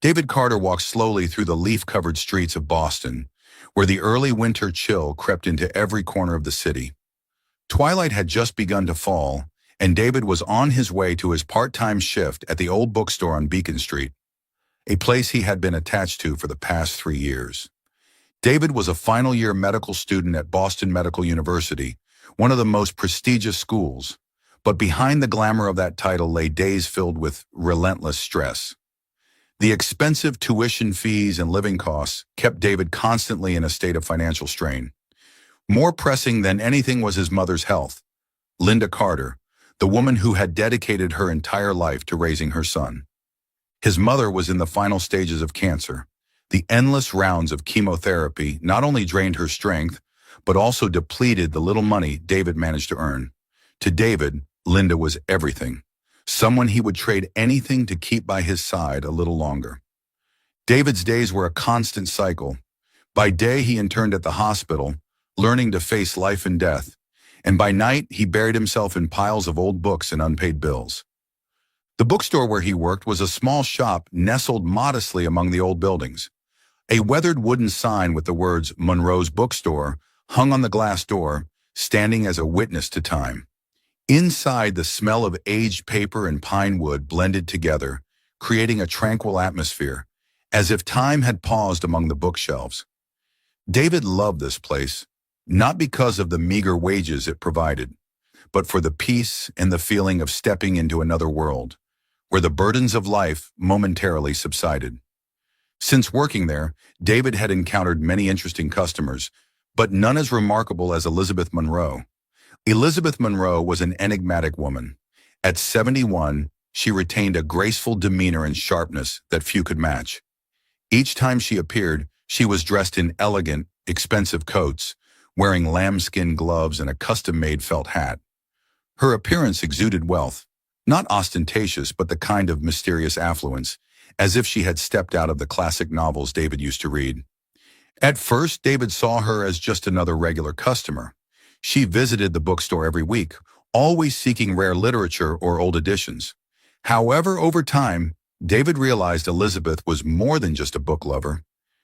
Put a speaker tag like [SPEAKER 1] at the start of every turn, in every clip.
[SPEAKER 1] David Carter walked slowly through the leaf-covered streets of Boston, where the early winter chill crept into every corner of the city. Twilight had just begun to fall, and David was on his way to his part-time shift at the old bookstore on Beacon Street, a place he had been attached to for the past 3 years. David was a final-year medical student at Boston Medical University, one of the most prestigious schools, but behind the glamour of that title lay days filled with relentless stress. The expensive tuition fees and living costs kept David constantly in a state of financial strain. More pressing than anything was his mother's health, Linda Carter, the woman who had dedicated her entire life to raising her son. His mother was in the final stages of cancer. The endless rounds of chemotherapy not only drained her strength, but also depleted the little money David managed to earn. To David, Linda was everything, someone he would trade anything to keep by his side a little longer. David's days were a constant cycle. By day, he interned at the hospital, learning to face life and death, and by night, he buried himself in piles of old books and unpaid bills. The bookstore where he worked was a small shop nestled modestly among the old buildings. A weathered wooden sign with the words Monroe's Bookstore hung on the glass door, standing as a witness to time. Inside, the smell of aged paper and pine wood blended together, creating a tranquil atmosphere, as if time had paused among the bookshelves. David loved this place, not because of the meager wages it provided, but for the peace and the feeling of stepping into another world, where the burdens of life momentarily subsided. Since working there, David had encountered many interesting customers, but none as remarkable as Elizabeth Monroe. Elizabeth Monroe was an enigmatic woman. At 71, she retained a graceful demeanor and sharpness that few could match. Each time she appeared, she was dressed in elegant, expensive coats, wearing lambskin gloves and a custom-made felt hat. Her appearance exuded wealth, not ostentatious but the kind of mysterious affluence, as if she had stepped out of the classic novels David used to read. At first, David saw her as just another regular customer. She visited the bookstore every week, always seeking rare literature or old editions. However, over time, David realized Elizabeth was more than just a book lover.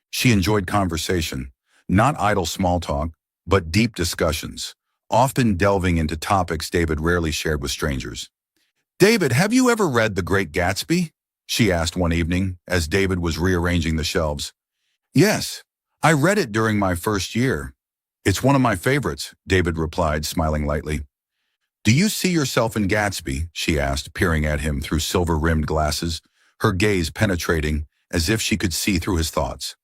[SPEAKER 1] She enjoyed conversation, not idle small talk, but deep discussions, often delving into topics David rarely shared with strangers. "David, have you ever read The Great Gatsby?" she asked one evening as David was rearranging the shelves. "Yes, I read it during my first year. It's one of my favorites," David replied, smiling lightly. "Do you see yourself in Gatsby?" she asked, peering at him through silver-rimmed glasses, her gaze penetrating as if she could see through his thoughts.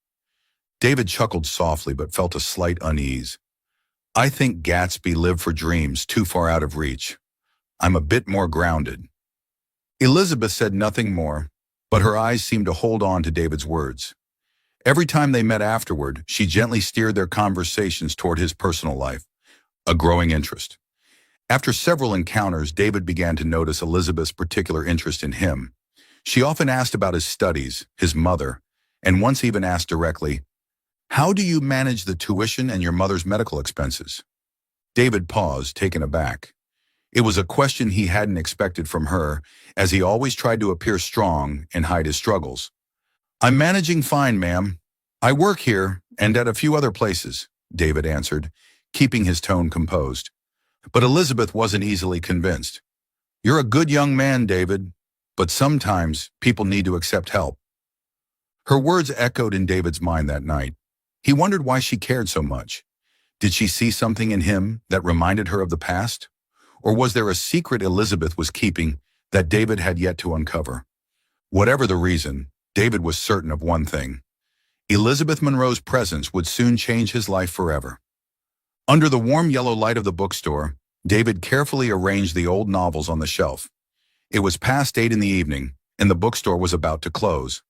[SPEAKER 1] David chuckled softly but felt a slight unease. "I think Gatsby lived for dreams too far out of reach. I'm a bit more grounded." Elizabeth said nothing more, but her eyes seemed to hold on to David's words. Every time they met afterward, she gently steered their conversations toward his personal life, a growing interest. After several encounters, David began to notice Elizabeth's particular interest in him. She often asked about his studies, his mother, and once even asked directly, "How do you manage the tuition and your mother's medical expenses?" David paused, taken aback. It was a question he hadn't expected from her, as he always tried to appear strong and hide his struggles. "I'm managing fine, ma'am. I work here and at a few other places," David answered, keeping his tone composed. But Elizabeth wasn't easily convinced. "You're a good young man, David, but sometimes people need to accept help." Her words echoed in David's mind that night. He wondered why she cared so much. Did she see something in him that reminded her of the past? Or was there a secret Elizabeth was keeping that David had yet to uncover? Whatever the reason, David was certain of one thing. Elizabeth Monroe's presence would soon change his life forever. Under the warm yellow light of the bookstore, David carefully arranged the old novels on the shelf. It was past 8 in the evening, and the bookstore was about to close.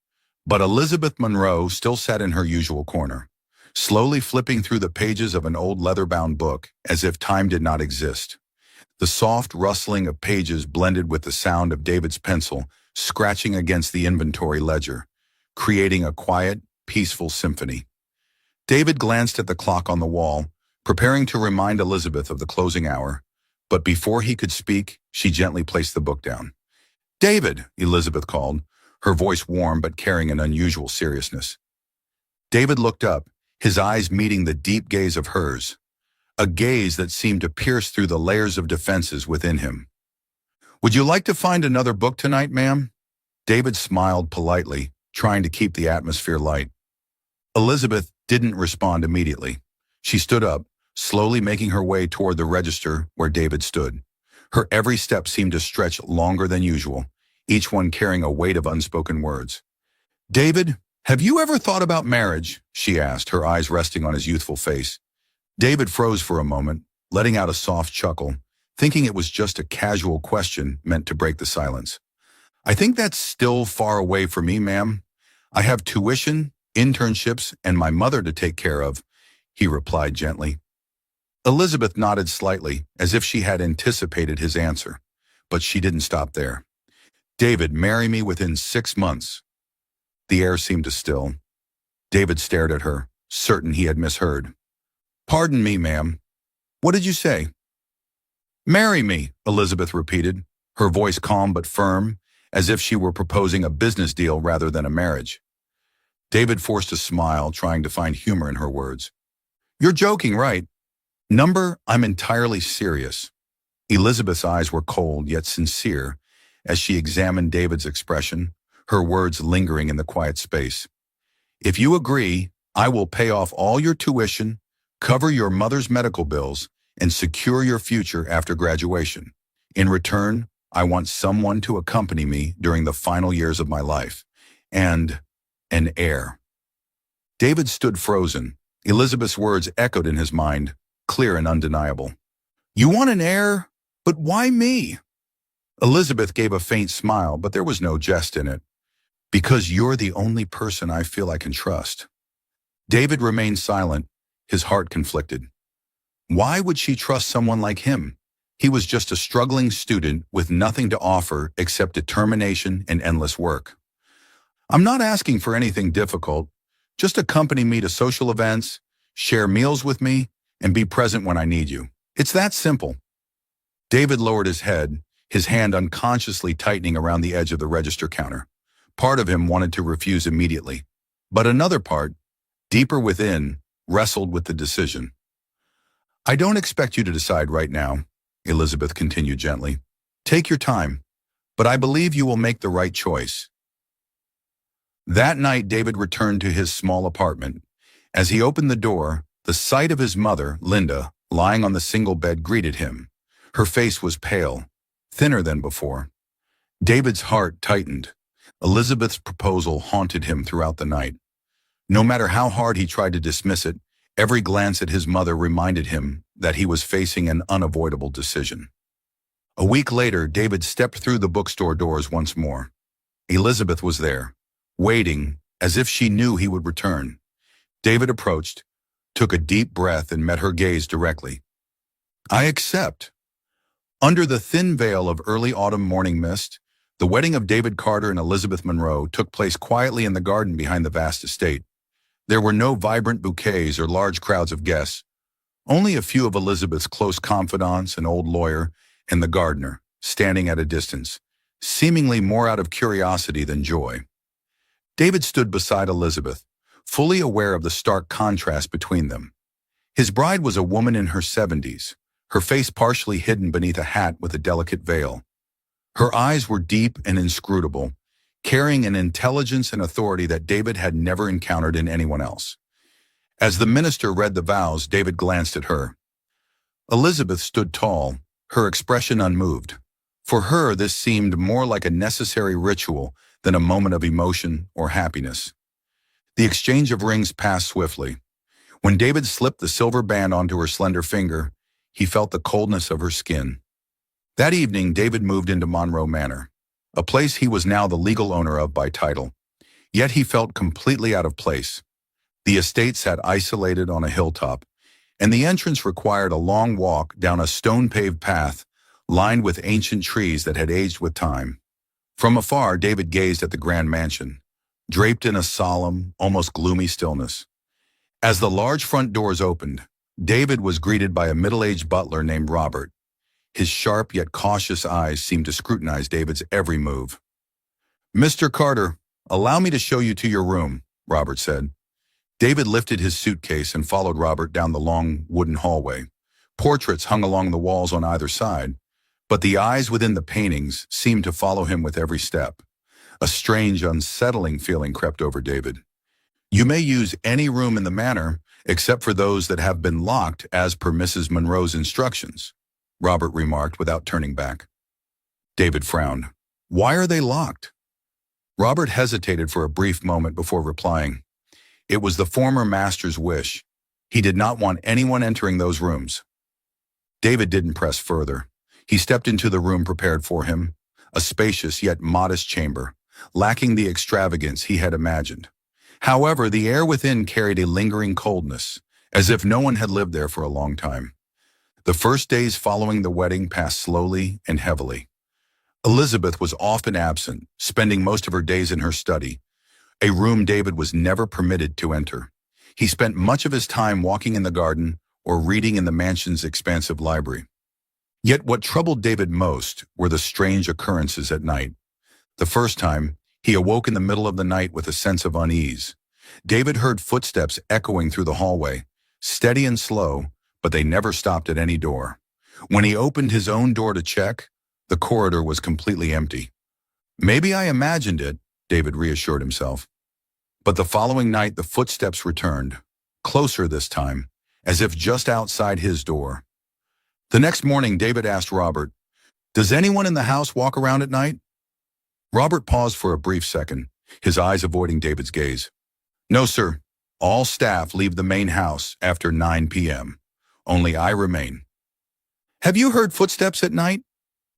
[SPEAKER 1] But Elizabeth Monroe still sat in her usual corner, slowly flipping through the pages of an old leather-bound book as if time did not exist. The soft rustling of pages blended with the sound of David's pencil scratching against the inventory ledger, creating a quiet, peaceful symphony. David glanced at the clock on the wall, preparing to remind Elizabeth of the closing hour, but before he could speak, she gently placed the book down. "David," Elizabeth called, her voice warm but carrying an unusual seriousness. David looked up, his eyes meeting the deep gaze of hers, a gaze that seemed to pierce through the layers of defenses within him. "Would you like to find another book tonight, ma'am?" David smiled politely, trying to keep the atmosphere light. Elizabeth didn't respond immediately. She stood up, slowly making her way toward the register where David stood. Her every step seemed to stretch longer than usual, each one carrying a weight of unspoken words. "David, have you ever thought about marriage?" she asked, her eyes resting on his youthful face. David froze for a moment, letting out a soft chuckle, thinking it was just a casual question meant to break the silence. "I think that's still far away for me, ma'am. I have tuition, internships, and my mother to take care of," he replied gently. Elizabeth nodded slightly, as if she had anticipated his answer, but she didn't stop there. "David, marry me within 6 months." The air seemed to still. David stared at her, certain he had misheard. "Pardon me, ma'am. What did you say?" "Marry me," Elizabeth repeated, her voice calm but firm, as if she were proposing a business deal rather than a marriage. David forced a smile, trying to find humor in her words. "You're joking, right?" "I'm entirely serious." Elizabeth's eyes were cold yet sincere as she examined David's expression, her words lingering in the quiet space. "If you agree, I will pay off all your tuition, cover your mother's medical bills, and secure your future after graduation. In return, I want someone to accompany me during the final years of my life. And an heir." David stood frozen. Elizabeth's words echoed in his mind, clear and undeniable. "You want an heir? But why me?" Elizabeth gave a faint smile, but there was no jest in it. "Because you're the only person I feel I can trust." David remained silent, his heart conflicted. Why would she trust someone like him? He was just a struggling student with nothing to offer except determination and endless work. "I'm not asking for anything difficult. Just accompany me to social events, share meals with me, and be present when I need you. It's that simple." David lowered his head, his hand unconsciously tightening around the edge of the register counter. Part of him wanted to refuse immediately, but another part, deeper within, wrestled with the decision. "I don't expect you to decide right now," Elizabeth continued gently. "Take your time, but I believe you will make the right choice." That night, David returned to his small apartment. As he opened the door, the sight of his mother, Linda, lying on the single bed greeted him. Her face was pale, thinner than before. David's heart tightened. Elizabeth's proposal haunted him throughout the night. No matter how hard he tried to dismiss it, every glance at his mother reminded him that he was facing an unavoidable decision. A week later, David stepped through the bookstore doors once more. Elizabeth was there, waiting, as if she knew he would return. David approached, took a deep breath, and met her gaze directly. "I accept." Under the thin veil of early autumn morning mist, the wedding of David Carter and Elizabeth Monroe took place quietly in the garden behind the vast estate. There were no vibrant bouquets or large crowds of guests, only a few of Elizabeth's close confidants, an old lawyer, and the gardener, standing at a distance, seemingly more out of curiosity than joy. David stood beside Elizabeth, fully aware of the stark contrast between them. His bride was a woman in her 70s, her face partially hidden beneath a hat with a delicate veil. Her eyes were deep and inscrutable, carrying an intelligence and authority that David had never encountered in anyone else. As the minister read the vows, David glanced at her. Elizabeth stood tall, her expression unmoved. For her, this seemed more like a necessary ritual than a moment of emotion or happiness. The exchange of rings passed swiftly. When David slipped the silver band onto her slender finger, he felt the coldness of her skin. That evening, David moved into Monroe Manor, a place he was now the legal owner of by title. Yet he felt completely out of place. The estate sat isolated on a hilltop, and the entrance required a long walk down a stone-paved path lined with ancient trees that had aged with time. From afar, David gazed at the grand mansion, draped in a solemn, almost gloomy stillness. As the large front doors opened, David was greeted by a middle-aged butler named Robert. His sharp yet cautious eyes seemed to scrutinize David's every move. Mr. Carter, allow me to show you to your room, Robert said. David lifted his suitcase and followed Robert down the long wooden hallway. Portraits hung along the walls on either side, but the eyes within the paintings seemed to follow him with every step. A strange, unsettling feeling crept over David. You may use any room in the manor, except for those that have been locked as per Mrs. Monroe's instructions, Robert remarked without turning back. David frowned. Why are they locked? Robert hesitated for a brief moment before replying. It was the former master's wish. He did not want anyone entering those rooms. David didn't press further. He stepped into the room prepared for him, a spacious yet modest chamber, lacking the extravagance he had imagined. However, the air within carried a lingering coldness, as if no one had lived there for a long time. The first days following the wedding passed slowly and heavily. Elizabeth was often absent, spending most of her days in her study, a room David was never permitted to enter. He spent much of his time walking in the garden or reading in the mansion's expansive library. Yet what troubled David most were the strange occurrences at night. The first time, he awoke in the middle of the night with a sense of unease. David heard footsteps echoing through the hallway, steady and slow, but they never stopped at any door. When he opened his own door to check, the corridor was completely empty. Maybe I imagined it, David reassured himself. But the following night, the footsteps returned, closer this time, as if just outside his door. The next morning, David asked Robert, "Does anyone in the house walk around at night?" Robert paused for a brief second, his eyes avoiding David's gaze. "No, sir. All staff leave the main house after 9 p.m. Only I remain." "Have you heard footsteps at night?"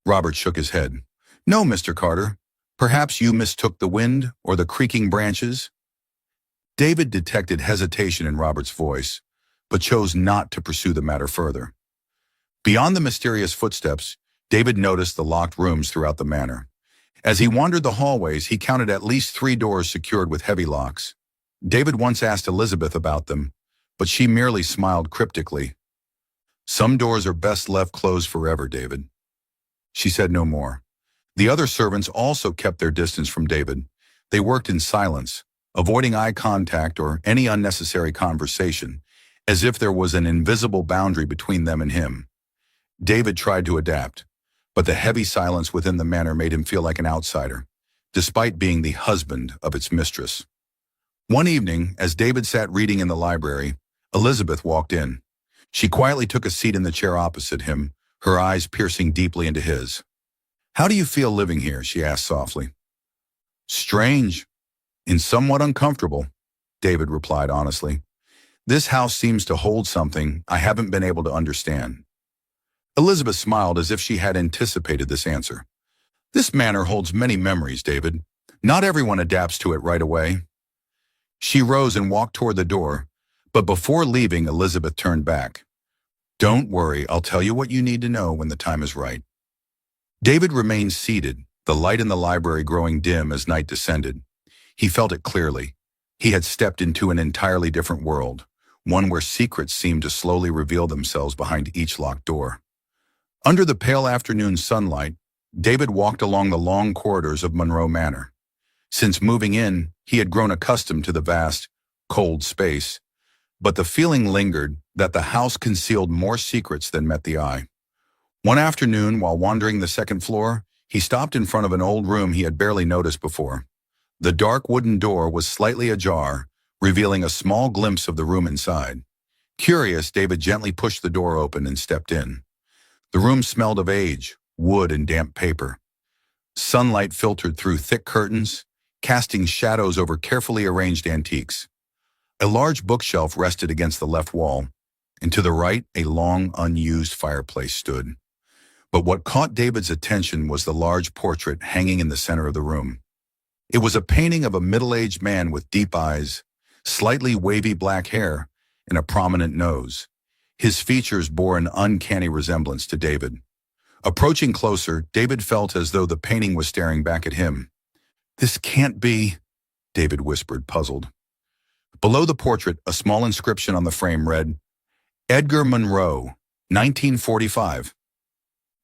[SPEAKER 1] Robert shook his head. "No, Mr. Carter. Perhaps you mistook the wind or the creaking branches." David detected hesitation in Robert's voice, but chose not to pursue the matter further. Beyond the mysterious footsteps, David noticed the locked rooms throughout the manor. As he wandered the hallways, he counted at least 3 doors secured with heavy locks. David once asked Elizabeth about them, but she merely smiled cryptically. "Some doors are best left closed forever, David." She said no more. The other servants also kept their distance from David. They worked in silence, avoiding eye contact or any unnecessary conversation, as if there was an invisible boundary between them and him. David tried to adapt, but the heavy silence within the manor made him feel like an outsider, despite being the husband of its mistress. One evening, as David sat reading in the library, Elizabeth walked in. She quietly took a seat in the chair opposite him, her eyes piercing deeply into his. "How do you feel living here?" she asked softly. "Strange, and somewhat uncomfortable," David replied honestly. "This house seems to hold something I haven't been able to understand." Elizabeth smiled as if she had anticipated this answer. "This manor holds many memories, David. Not everyone adapts to it right away." She rose and walked toward the door, but before leaving, Elizabeth turned back. "Don't worry, I'll tell you what you need to know when the time is right." David remained seated, the light in the library growing dim as night descended. He felt it clearly. He had stepped into an entirely different world, one where secrets seemed to slowly reveal themselves behind each locked door. Under the pale afternoon sunlight, David walked along the long corridors of Monroe Manor. Since moving in, he had grown accustomed to the vast, cold space, but the feeling lingered that the house concealed more secrets than met the eye. One afternoon, while wandering the second floor, he stopped in front of an old room he had barely noticed before. The dark wooden door was slightly ajar, revealing a small glimpse of the room inside. Curious, David gently pushed the door open and stepped in. The room smelled of age, wood, and damp paper. Sunlight filtered through thick curtains, casting shadows over carefully arranged antiques. A large bookshelf rested against the left wall, and to the right, a long, unused fireplace stood. But what caught David's attention was the large portrait hanging in the center of the room. It was a painting of a middle-aged man with deep eyes, slightly wavy black hair, and a prominent nose. His features bore an uncanny resemblance to David. Approaching closer, David felt as though the painting was staring back at him. "This can't be," David whispered, puzzled. Below the portrait, a small inscription on the frame read, "Edgar Monroe, 1945.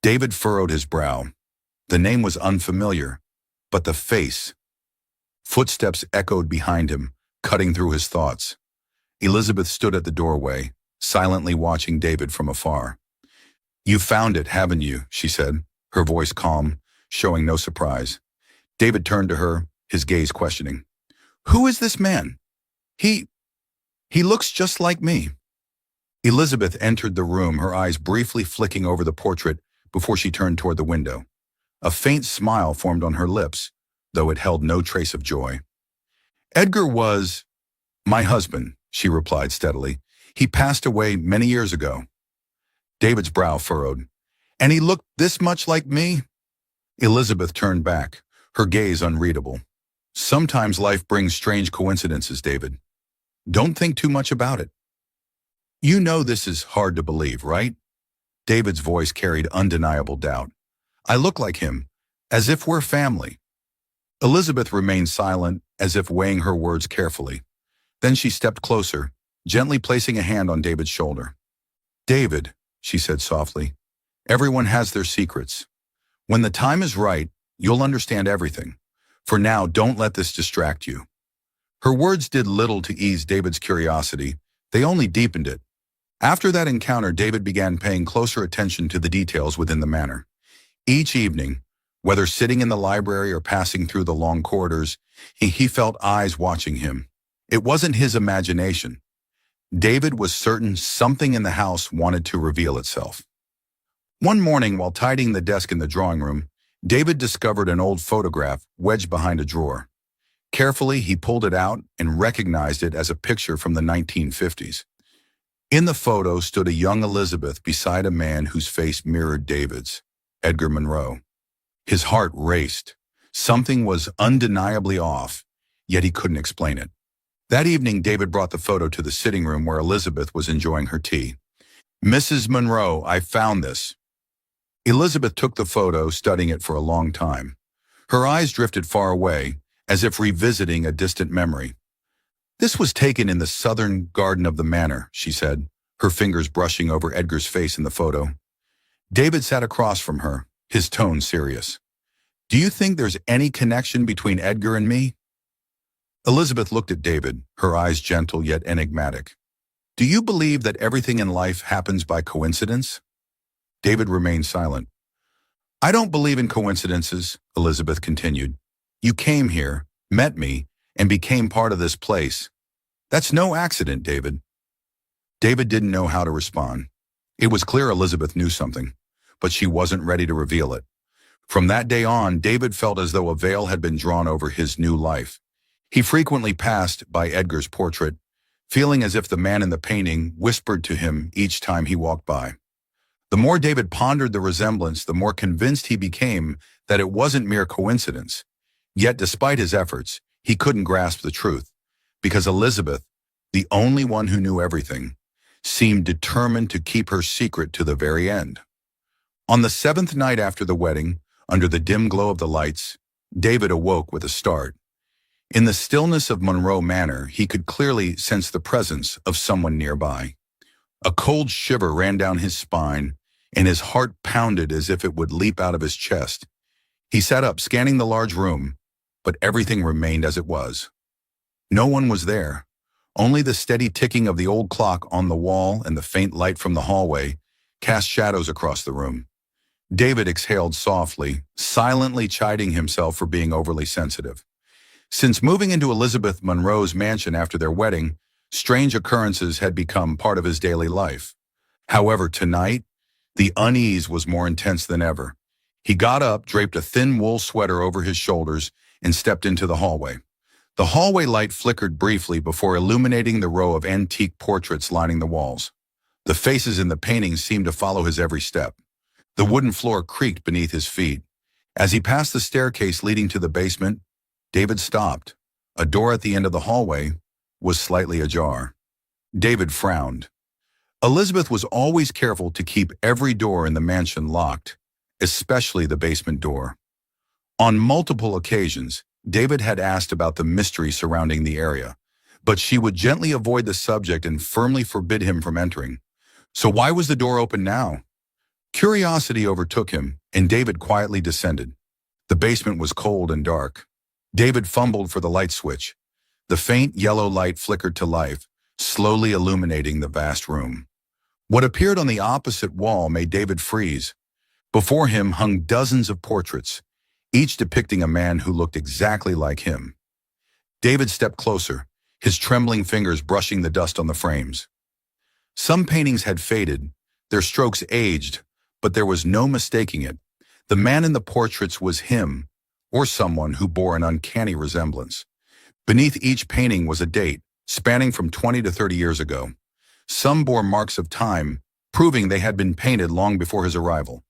[SPEAKER 1] David furrowed his brow. The name was unfamiliar, but the face, Footsteps echoed behind him, cutting through his thoughts. Elizabeth stood at the doorway, silently watching David from afar. "You found it, haven't you?" she said, her voice calm, showing no surprise. David turned to her, his gaze questioning. "Who is this man? He looks just like me." Elizabeth entered the room, her eyes briefly flicking over the portrait before she turned toward the window. A faint smile formed on her lips, though it held no trace of joy. "Edgar was my husband," she replied steadily. "He passed away many years ago." David's brow furrowed. "And he looked this much like me?" Elizabeth turned back, her gaze unreadable. "Sometimes life brings strange coincidences, David. Don't think too much about it." "You know this is hard to believe, right?" David's voice carried undeniable doubt. "I look like him, as if we're family." Elizabeth remained silent, as if weighing her words carefully. Then she stepped closer, gently placing a hand on David's shoulder. "David," she said softly, "everyone has their secrets. When the time is right, you'll understand everything. For now, don't let this distract you." Her words did little to ease David's curiosity. They only deepened it. After that encounter, David began paying closer attention to the details within the manor. Each evening, whether sitting in the library or passing through the long corridors, he felt eyes watching him. It wasn't his imagination. David was certain something in the house wanted to reveal itself. One morning, while tidying the desk in the drawing room, David discovered an old photograph wedged behind a drawer. Carefully, he pulled it out and recognized it as a picture from the 1950s. In the photo stood a young Elizabeth beside a man whose face mirrored David's, Edgar Monroe. His heart raced. Something was undeniably off, yet he couldn't explain it. That evening, David brought the photo to the sitting room where Elizabeth was enjoying her tea. "Mrs. Monroe, I found this." Elizabeth took the photo, studying it for a long time. Her eyes drifted far away, as if revisiting a distant memory. "This was taken in the southern garden of the manor," she said, her fingers brushing over Edgar's face in the photo. David sat across from her, his tone serious. "Do you think there's any connection between Edgar and me?" Elizabeth looked at David, her eyes gentle yet enigmatic. "Do you believe that everything in life happens by coincidence?" David remained silent. "I don't believe in coincidences," Elizabeth continued. "You came here, met me, and became part of this place. That's no accident, David." David didn't know how to respond. It was clear Elizabeth knew something, but she wasn't ready to reveal it. From that day on, David felt as though a veil had been drawn over his new life. He frequently passed by Edgar's portrait, feeling as if the man in the painting whispered to him each time he walked by. The more David pondered the resemblance, the more convinced he became that it wasn't mere coincidence. Yet despite his efforts, he couldn't grasp the truth, because Elizabeth, the only one who knew everything, seemed determined to keep her secret to the very end. On the 7th night after the wedding, under the dim glow of the lights, David awoke with a start. In the stillness of Monroe Manor, he could clearly sense the presence of someone nearby. A cold shiver ran down his spine, and his heart pounded as if it would leap out of his chest. He sat up, scanning the large room, but everything remained as it was. No one was there. Only the steady ticking of the old clock on the wall and the faint light from the hallway cast shadows across the room. David exhaled softly, silently chiding himself for being overly sensitive. Since moving into Elizabeth Monroe's mansion after their wedding, strange occurrences had become part of his daily life. However, tonight, the unease was more intense than ever. He got up, draped a thin wool sweater over his shoulders, and stepped into the hallway. The hallway light flickered briefly before illuminating the row of antique portraits lining the walls. The faces in the paintings seemed to follow his every step. The wooden floor creaked beneath his feet. As he passed the staircase leading to the basement, David stopped. A door at the end of the hallway was slightly ajar. David frowned. Elizabeth was always careful to keep every door in the mansion locked, especially the basement door. On multiple occasions, David had asked about the mystery surrounding the area, but she would gently avoid the subject and firmly forbid him from entering. So why was the door open now? Curiosity overtook him, and David quietly descended. The basement was cold and dark. David fumbled for the light switch. The faint yellow light flickered to life, slowly illuminating the vast room. What appeared on the opposite wall made David freeze. Before him hung dozens of portraits, each depicting a man who looked exactly like him. David stepped closer, his trembling fingers brushing the dust on the frames. Some paintings had faded, their strokes aged, but there was no mistaking it. The man in the portraits was him, or someone who bore an uncanny resemblance. Beneath each painting was a date, spanning from 20 to 30 years ago. Some bore marks of time, proving they had been painted long before his arrival.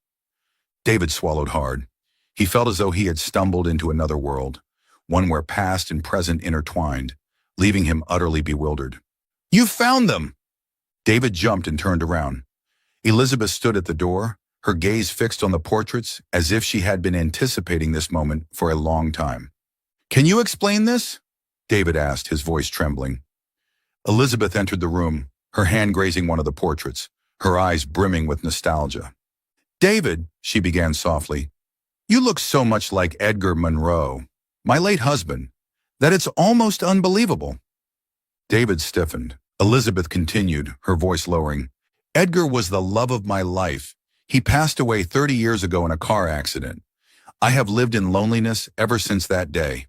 [SPEAKER 1] David swallowed hard. He felt as though he had stumbled into another world, one where past and present intertwined, leaving him utterly bewildered. "You found them!" David jumped and turned around. Elizabeth stood at the door, her gaze fixed on the portraits as if she had been anticipating this moment for a long time. "Can you explain this?" David asked, his voice trembling. Elizabeth entered the room, her hand grazing one of the portraits, her eyes brimming with nostalgia. "David," she began softly, "you look so much like Edgar Monroe, my late husband, that it's almost unbelievable." David stiffened. Elizabeth continued, her voice lowering. "Edgar was the love of my life. He passed away 30 years ago in a car accident. I have lived in loneliness ever since that day."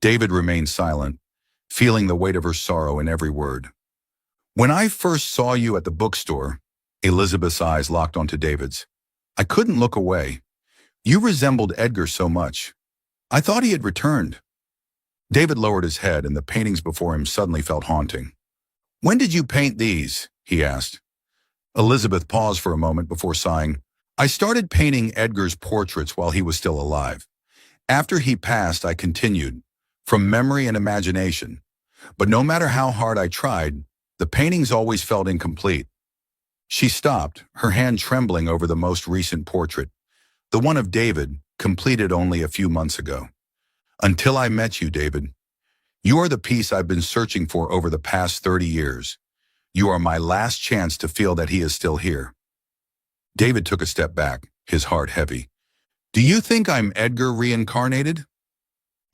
[SPEAKER 1] David remained silent, feeling the weight of her sorrow in every word. "When I first saw you at the bookstore," Elizabeth's eyes locked onto David's, "I couldn't look away. You resembled Edgar so much. I thought he had returned." David lowered his head, and the paintings before him suddenly felt haunting. "When did you paint these?" he asked. Elizabeth paused for a moment before sighing. "I started painting Edgar's portraits while he was still alive. After he passed, I continued, from memory and imagination. But no matter how hard I tried, the paintings always felt incomplete." She stopped, her hand trembling over the most recent portrait, the one of David, completed only a few months ago. "Until I met you, David. You are the piece I've been searching for over the past 30 years. You are my last chance to feel that he is still here." David took a step back, his heart heavy. "Do you think I'm Edgar reincarnated?"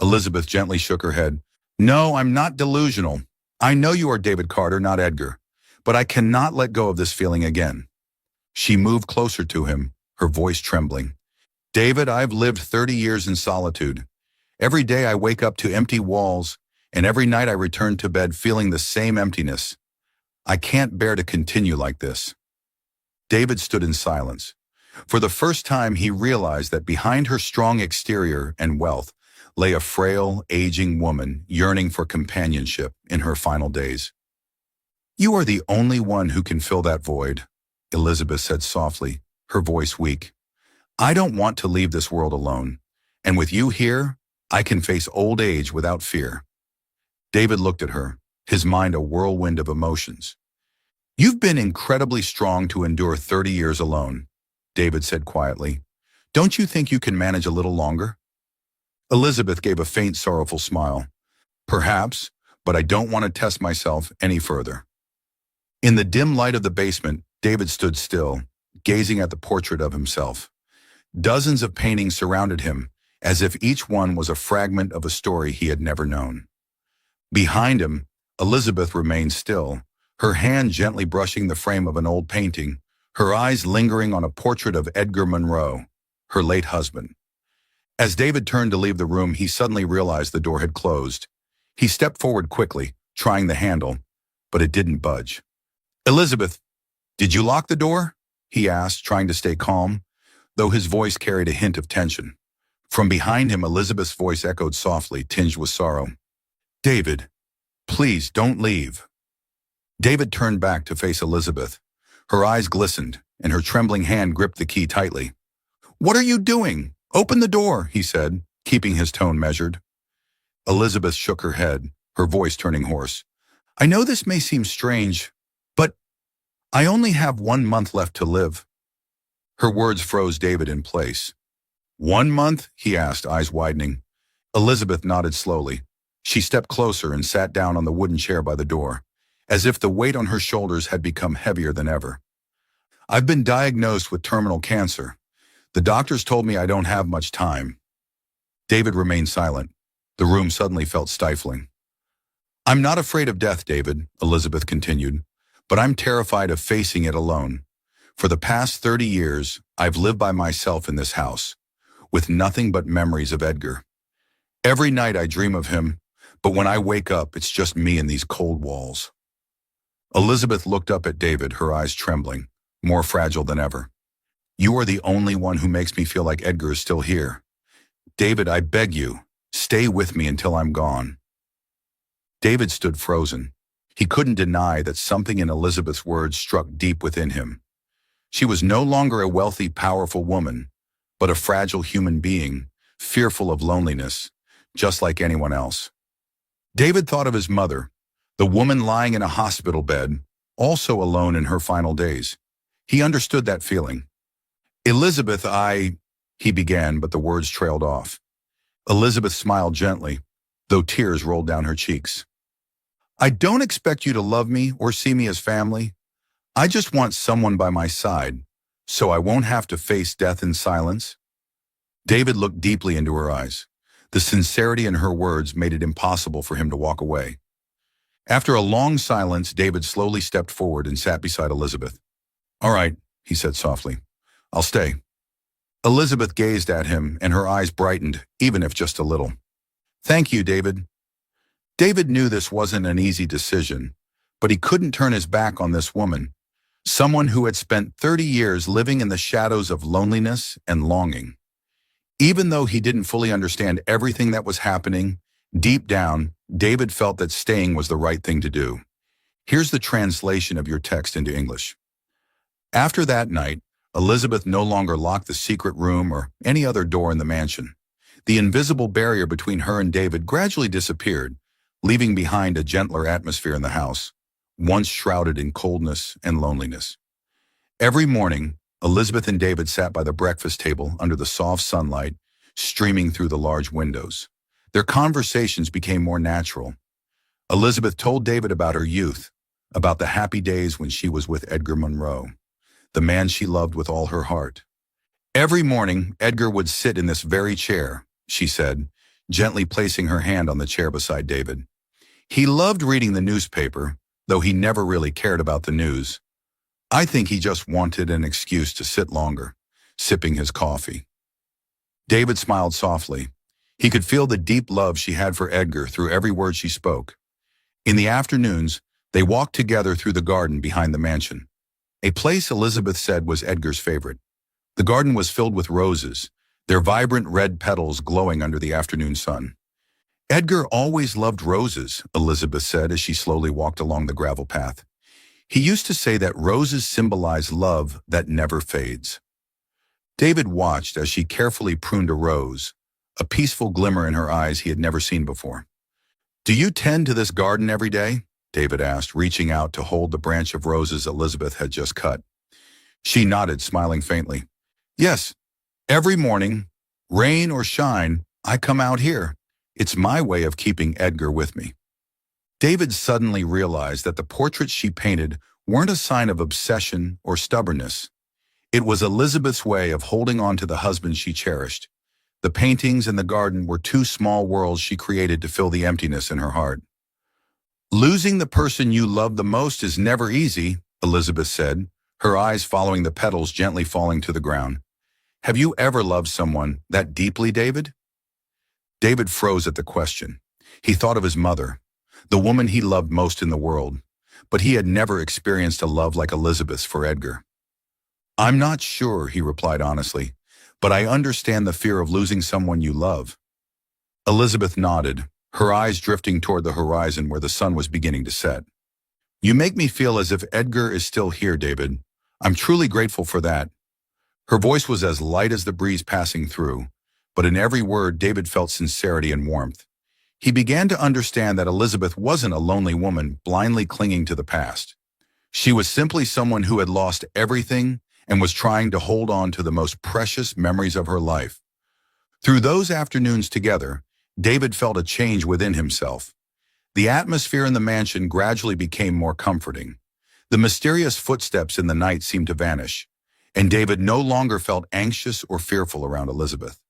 [SPEAKER 1] Elizabeth gently shook her head. "No, I'm not delusional. I know you are David Carter, not Edgar. But I cannot let go of this feeling again." She moved closer to him, her voice trembling. "David, I've lived 30 years in solitude. Every day I wake up to empty walls, and every night I return to bed feeling the same emptiness. I can't bear to continue like this." David stood in silence. For the first time, he realized that behind her strong exterior and wealth lay a frail, aging woman yearning for companionship in her final days. "You are the only one who can fill that void," Elizabeth said softly, her voice weak. "I don't want to leave this world alone, and with you here, I can face old age without fear." David looked at her, his mind a whirlwind of emotions. "You've been incredibly strong to endure 30 years alone," David said quietly. "Don't you think you can manage a little longer?" Elizabeth gave a faint, sorrowful smile. "Perhaps, but I don't want to test myself any further." In the dim light of the basement, David stood still, gazing at the portrait of himself. Dozens of paintings surrounded him, as if each one was a fragment of a story he had never known. Behind him, Elizabeth remained still, her hand gently brushing the frame of an old painting, her eyes lingering on a portrait of Edgar Monroe, her late husband. As David turned to leave the room, he suddenly realized the door had closed. He stepped forward quickly, trying the handle, but it didn't budge. "Elizabeth, did you lock the door?" he asked, trying to stay calm, though his voice carried a hint of tension. From behind him, Elizabeth's voice echoed softly, tinged with sorrow. "David, please don't leave." David turned back to face Elizabeth. Her eyes glistened, and her trembling hand gripped the key tightly. "What are you doing? Open the door," he said, keeping his tone measured. Elizabeth shook her head, her voice turning hoarse. "I know this may seem strange, but I only have 1 month left to live." Her words froze David in place. "1 month?" he asked, eyes widening. Elizabeth nodded slowly. She stepped closer and sat down on the wooden chair by the door, as if the weight on her shoulders had become heavier than ever. "I've been diagnosed with terminal cancer. The doctors told me I don't have much time." David remained silent. The room suddenly felt stifling. "I'm not afraid of death, David," Elizabeth continued, "but I'm terrified of facing it alone. For the past 30 years, I've lived by myself in this house, with nothing but memories of Edgar. Every night I dream of him, but when I wake up, it's just me and these cold walls." Elizabeth looked up at David, her eyes trembling, more fragile than ever. "You are the only one who makes me feel like Edgar is still here. David, I beg you, stay with me until I'm gone." David stood frozen. He couldn't deny that something in Elizabeth's words struck deep within him. She was no longer a wealthy, powerful woman, but a fragile human being, fearful of loneliness, just like anyone else. David thought of his mother, the woman lying in a hospital bed, also alone in her final days. He understood that feeling. "Elizabeth, he began, but the words trailed off. Elizabeth smiled gently, though tears rolled down her cheeks. "I don't expect you to love me or see me as family. I just want someone by my side, so I won't have to face death in silence." David looked deeply into her eyes. The sincerity in her words made it impossible for him to walk away. After a long silence, David slowly stepped forward and sat beside Elizabeth. "All right," he said softly. "I'll stay." Elizabeth gazed at him, and her eyes brightened, even if just a little. "Thank you, David." David knew this wasn't an easy decision, but he couldn't turn his back on this woman, someone who had spent 30 years living in the shadows of loneliness and longing. Even though he didn't fully understand everything that was happening, deep down, David felt that staying was the right thing to do. Here's the translation of your text into English. After that night, Elizabeth no longer locked the secret room or any other door in the mansion. The invisible barrier between her and David gradually disappeared, leaving behind a gentler atmosphere in the house, once shrouded in coldness and loneliness. Every morning, Elizabeth and David sat by the breakfast table under the soft sunlight streaming through the large windows. Their conversations became more natural. Elizabeth told David about her youth, about the happy days when she was with Edgar Monroe, the man she loved with all her heart. Every morning, Edgar would sit in this very chair, she said, gently placing her hand on the chair beside David. He loved reading the newspaper, though he never really cared about the news. I think he just wanted an excuse to sit longer, sipping his coffee. David smiled softly. He could feel the deep love she had for Edgar through every word she spoke. In the afternoons, they walked together through the garden behind the mansion, a place Elizabeth said was Edgar's favorite. The garden was filled with roses, their vibrant red petals glowing under the afternoon sun. Edgar always loved roses, Elizabeth said as she slowly walked along the gravel path. He used to say that roses symbolize love that never fades. David watched as she carefully pruned a rose, a peaceful glimmer in her eyes he had never seen before. "Do you tend to this garden every day?" David asked, reaching out to hold the branch of roses Elizabeth had just cut. She nodded, smiling faintly. "Yes, every morning, rain or shine, I come out here. It's my way of keeping Edgar with me." David suddenly realized that the portraits she painted weren't a sign of obsession or stubbornness. It was Elizabeth's way of holding on to the husband she cherished. The paintings and the garden were two small worlds she created to fill the emptiness in her heart. "Losing the person you love the most is never easy," Elizabeth said, her eyes following the petals gently falling to the ground. "Have you ever loved someone that deeply, David?" David froze at the question. He thought of his mother, the woman he loved most in the world, but he had never experienced a love like Elizabeth's for Edgar. "I'm not sure," he replied honestly, "but I understand the fear of losing someone you love." Elizabeth nodded, her eyes drifting toward the horizon where the sun was beginning to set. "You make me feel as if Edgar is still here, David. I'm truly grateful for that." Her voice was as light as the breeze passing through, but in every word David felt sincerity and warmth. He began to understand that Elizabeth wasn't a lonely woman blindly clinging to the past. She was simply someone who had lost everything and was trying to hold on to the most precious memories of her life. Through those afternoons together, David felt a change within himself. The atmosphere in the mansion gradually became more comforting. The mysterious footsteps in the night seemed to vanish, and David no longer felt anxious or fearful around Elizabeth.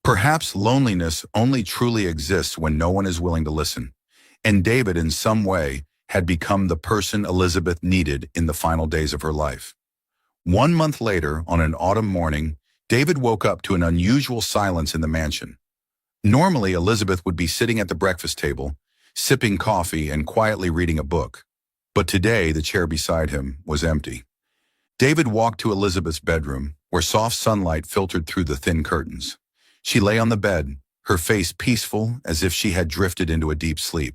[SPEAKER 1] Perhaps loneliness only truly exists when no one is willing to listen, and David in some way had become the person Elizabeth needed in the final days of her life. 1 month later, on an autumn morning, David woke up to an unusual silence in the mansion. Normally, Elizabeth would be sitting at the breakfast table, sipping coffee and quietly reading a book. But today, the chair beside him was empty. David walked to Elizabeth's bedroom, where soft sunlight filtered through the thin curtains. She lay on the bed, her face peaceful as if she had drifted into a deep sleep.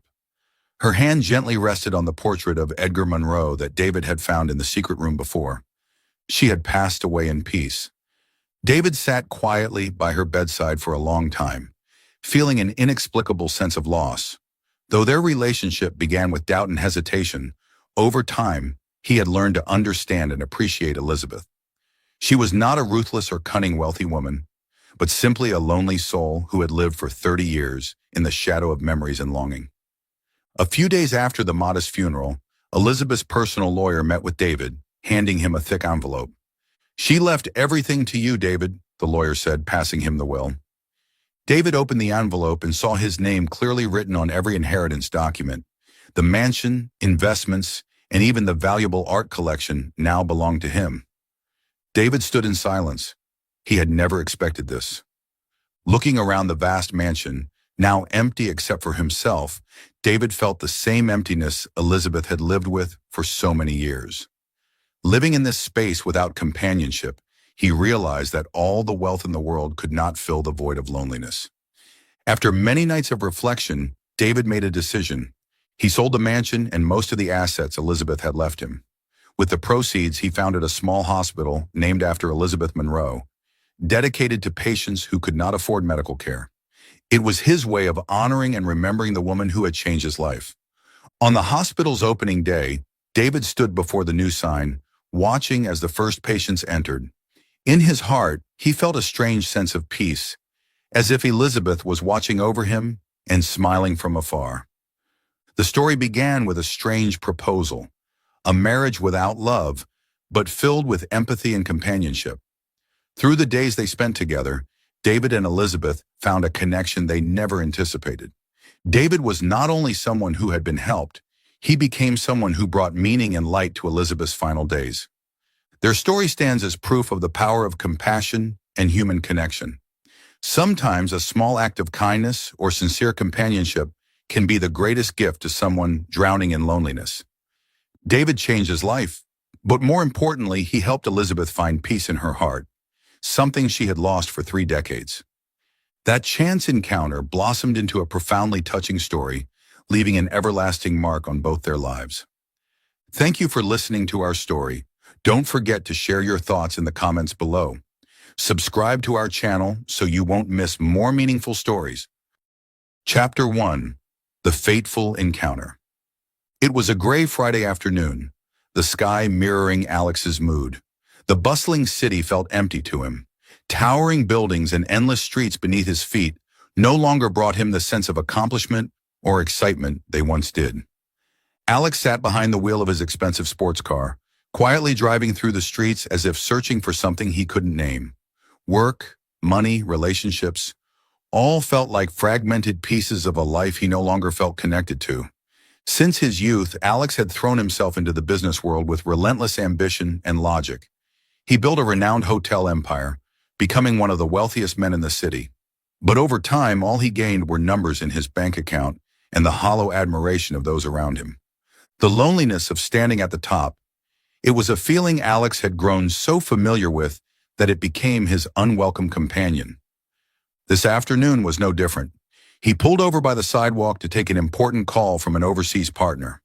[SPEAKER 1] Her hand gently rested on the portrait of Edgar Monroe that David had found in the secret room before. She had passed away in peace. David sat quietly by her bedside for a long time, feeling an inexplicable sense of loss. Though their relationship began with doubt and hesitation, over time, he had learned to understand and appreciate Elizabeth. She was not a ruthless or cunning wealthy woman, but simply a lonely soul who had lived for 30 years in the shadow of memories and longing. A few days after the modest funeral, Elizabeth's personal lawyer met with David, handing him a thick envelope. "She left everything to you, David," the lawyer said, passing him the will. David opened the envelope and saw his name clearly written on every inheritance document. The mansion, investments, and even the valuable art collection now belonged to him. David stood in silence. He had never expected this. Looking around the vast mansion, now empty except for himself, David felt the same emptiness Elizabeth had lived with for so many years. Living in this space without companionship, he realized that all the wealth in the world could not fill the void of loneliness. After many nights of reflection, David made a decision. He sold the mansion and most of the assets Elizabeth had left him. With the proceeds, he founded a small hospital named after Elizabeth Monroe, dedicated to patients who could not afford medical care. It was his way of honoring and remembering the woman who had changed his life. On the hospital's opening day, David stood before the new sign, watching as the first patients entered. In his heart, he felt a strange sense of peace, as if Elizabeth was watching over him and smiling from afar. The story began with a strange proposal, a marriage without love, but filled with empathy and companionship. Through the days they spent together, David and Elizabeth found a connection they never anticipated. David was not only someone who had been helped, he became someone who brought meaning and light to Elizabeth's final days. Their story stands as proof of the power of compassion and human connection. Sometimes a small act of kindness or sincere companionship can be the greatest gift to someone drowning in loneliness. David changed his life, but more importantly, he helped Elizabeth find peace in her heart, something she had lost for 3 decades. That chance encounter blossomed into a profoundly touching story, leaving an everlasting mark on both their lives. Thank you for listening to our story. Don't forget to share your thoughts in the comments below. Subscribe to our channel so you won't miss more meaningful stories. Chapter 1: The Fateful Encounter. It was a gray Friday afternoon, the sky mirroring Alex's mood. The bustling city felt empty to him. Towering buildings and endless streets beneath his feet no longer brought him the sense of accomplishment or excitement they once did. Alex sat behind the wheel of his expensive sports car, quietly driving through the streets as if searching for something he couldn't name. Work, money, relationships, all felt like fragmented pieces of a life he no longer felt connected to. Since his youth, Alex had thrown himself into the business world with relentless ambition and logic. He built a renowned hotel empire, becoming one of the wealthiest men in the city. But over time, all he gained were numbers in his bank account and the hollow admiration of those around him. The loneliness of standing at the top, it was a feeling Alex had grown so familiar with that it became his unwelcome companion. This afternoon was no different. He pulled over by the sidewalk to take an important call from an overseas partner.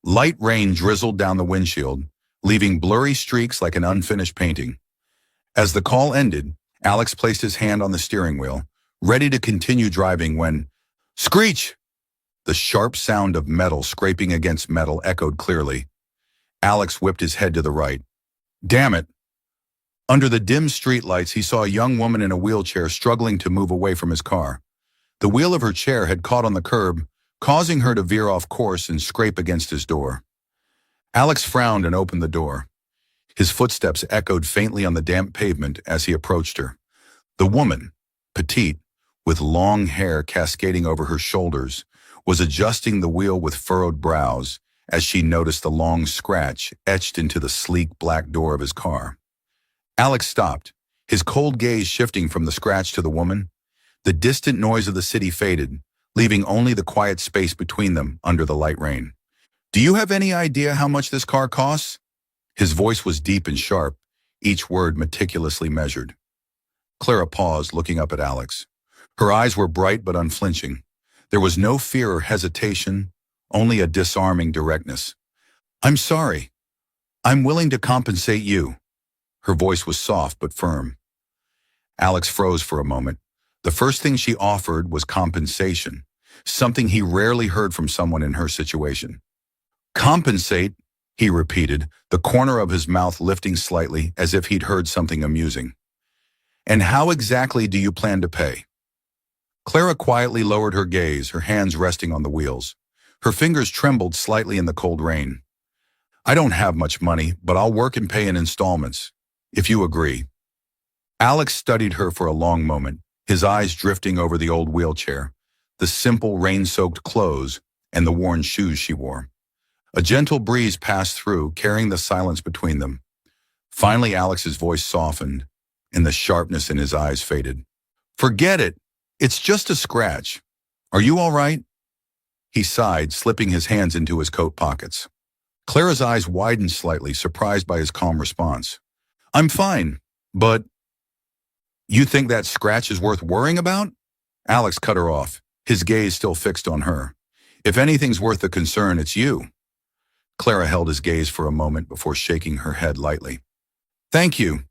[SPEAKER 1] Light rain drizzled down the windshield, leaving blurry streaks like an unfinished painting. As the call ended, Alex placed his hand on the steering wheel, ready to continue driving when, screech! The sharp sound of metal scraping against metal echoed clearly. Alex whipped his head to the right. Damn it! Under the dim streetlights, he saw a young woman in a wheelchair struggling to move away from his car. The wheel of her chair had caught on the curb, causing her to veer off course and scrape against his door. Alex frowned and opened the door. His footsteps echoed faintly on the damp pavement as he approached her. The woman, petite, with long hair cascading over her shoulders, was adjusting the wheel with furrowed brows as she noticed the long scratch etched into the sleek black door of his car. Alex stopped, his cold gaze shifting from the scratch to the woman. The distant noise of the city faded, leaving only the quiet space between them under the light rain. "Do you have any idea how much this car costs?" His voice was deep and sharp, each word meticulously measured. Clara paused, looking up at Alex. Her eyes were bright but unflinching. There was no fear or hesitation, only a disarming directness. "I'm sorry. I'm willing to compensate you." Her voice was soft but firm. Alex froze for a moment. The first thing she offered was compensation, something he rarely heard from someone in her situation. "Compensate," he repeated, the corner of his mouth lifting slightly as if he'd heard something amusing. "And how exactly do you plan to pay?" Clara quietly lowered her gaze, her hands resting on the wheels. Her fingers trembled slightly in the cold rain. "I don't have much money, but I'll work and pay in installments, if you agree." Alex studied her for a long moment, his eyes drifting over the old wheelchair, the simple rain-soaked clothes, and the worn shoes she wore. A gentle breeze passed through, carrying the silence between them. Finally, Alex's voice softened, and the sharpness in his eyes faded. "Forget it. It's just a scratch. Are you all right?" He sighed, slipping his hands into his coat pockets. Clara's eyes widened slightly, surprised by his calm response. "I'm fine, but—" "You think that scratch is worth worrying about?" Alex cut her off, his gaze still fixed on her. "If anything's worth the concern, it's you." Clara held his gaze for a moment before shaking her head lightly. "Thank you."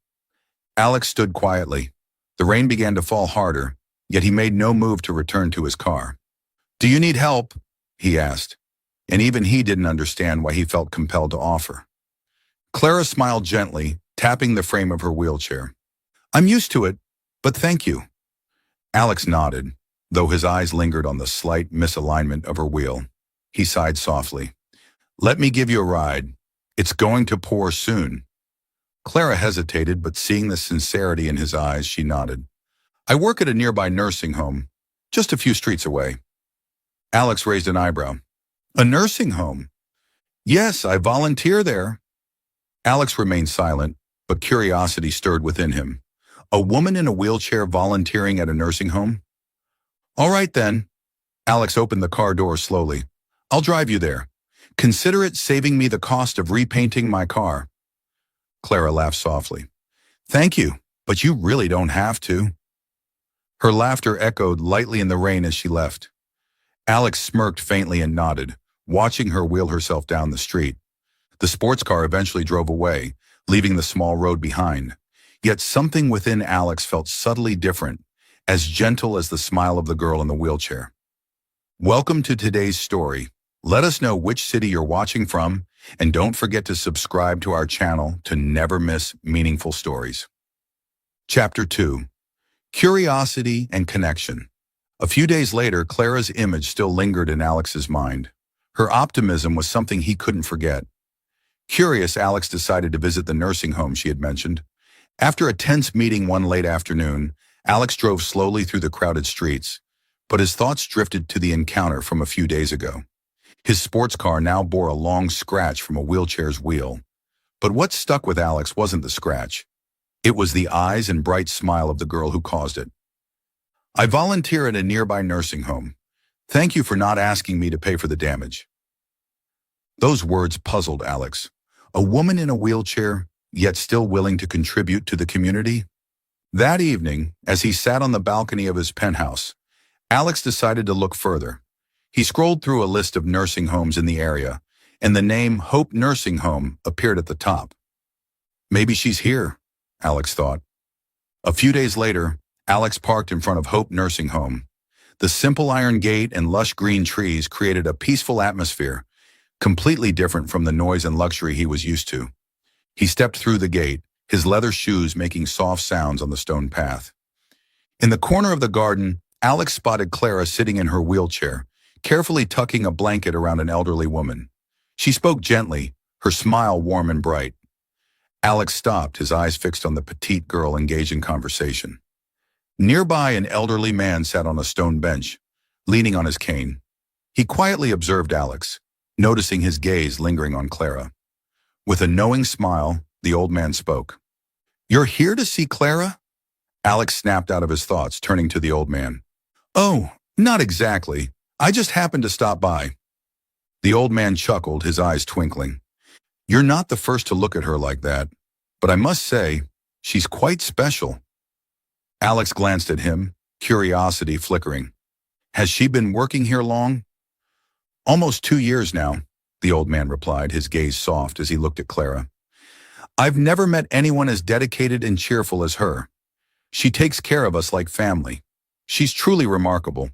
[SPEAKER 1] Alex stood quietly. The rain began to fall harder, yet he made no move to return to his car. "Do you need help?" he asked, and even he didn't understand why he felt compelled to offer. Clara smiled gently, tapping the frame of her wheelchair. "I'm used to it, but thank you." Alex nodded, though his eyes lingered on the slight misalignment of her wheel. He sighed softly. "Let me give you a ride. It's going to pour soon." Clara hesitated, but seeing the sincerity in his eyes, she nodded. "I work at a nearby nursing home, just a few streets away." Alex raised an eyebrow. "A nursing home?" "Yes, I volunteer there." Alex remained silent, but curiosity stirred within him. A woman in a wheelchair volunteering at a nursing home? "All right then." Alex opened the car door slowly. "I'll drive you there. Consider it saving me the cost of repainting my car." Clara laughed softly. "Thank you, but you really don't have to." Her laughter echoed lightly in the rain as she left. Alex smirked faintly and nodded, watching her wheel herself down the street. The sports car eventually drove away, leaving the small road behind. Yet something within Alex felt subtly different, as gentle as the smile of the girl in the wheelchair. Welcome to today's story. Let us know which city you're watching from, and don't forget to subscribe to our channel to never miss meaningful stories. Chapter 2. Curiosity and Connection. A few days later, Clara's image still lingered in Alex's mind. Her optimism was something he couldn't forget. Curious, Alex decided to visit the nursing home she had mentioned. After a tense meeting one late afternoon, Alex drove slowly through the crowded streets, but his thoughts drifted to the encounter from a few days ago. His sports car now bore a long scratch from a wheelchair's wheel. But what stuck with Alex wasn't the scratch. It was the eyes and bright smile of the girl who caused it. "I volunteer at a nearby nursing home. Thank you for not asking me to pay for the damage." Those words puzzled Alex. A woman in a wheelchair, yet still willing to contribute to the community? That evening, as he sat on the balcony of his penthouse, Alex decided to look further. He scrolled through a list of nursing homes in the area, and the name Hope Nursing Home appeared at the top. Maybe she's here, Alex thought. A few days later, Alex parked in front of Hope Nursing Home. The simple iron gate and lush green trees created a peaceful atmosphere, completely different from the noise and luxury he was used to. He stepped through the gate, his leather shoes making soft sounds on the stone path. In the corner of the garden, Alex spotted Clara sitting in her wheelchair, carefully tucking a blanket around an elderly woman. She spoke gently, her smile warm and bright. Alex stopped, his eyes fixed on the petite girl engaged in conversation. Nearby, an elderly man sat on a stone bench, leaning on his cane. He quietly observed Alex, noticing his gaze lingering on Clara. With a knowing smile, the old man spoke. "You're here to see Clara?" Alex snapped out of his thoughts, turning to the old man. "Oh, not exactly. I just happened to stop by." The old man chuckled, his eyes twinkling. "You're not the first to look at her like that, but I must say, she's quite special." Alex glanced at him, curiosity flickering. "Has she been working here long?" "Almost 2 years now," the old man replied, his gaze soft as he looked at Clara. "I've never met anyone as dedicated and cheerful as her. She takes care of us like family. She's truly remarkable.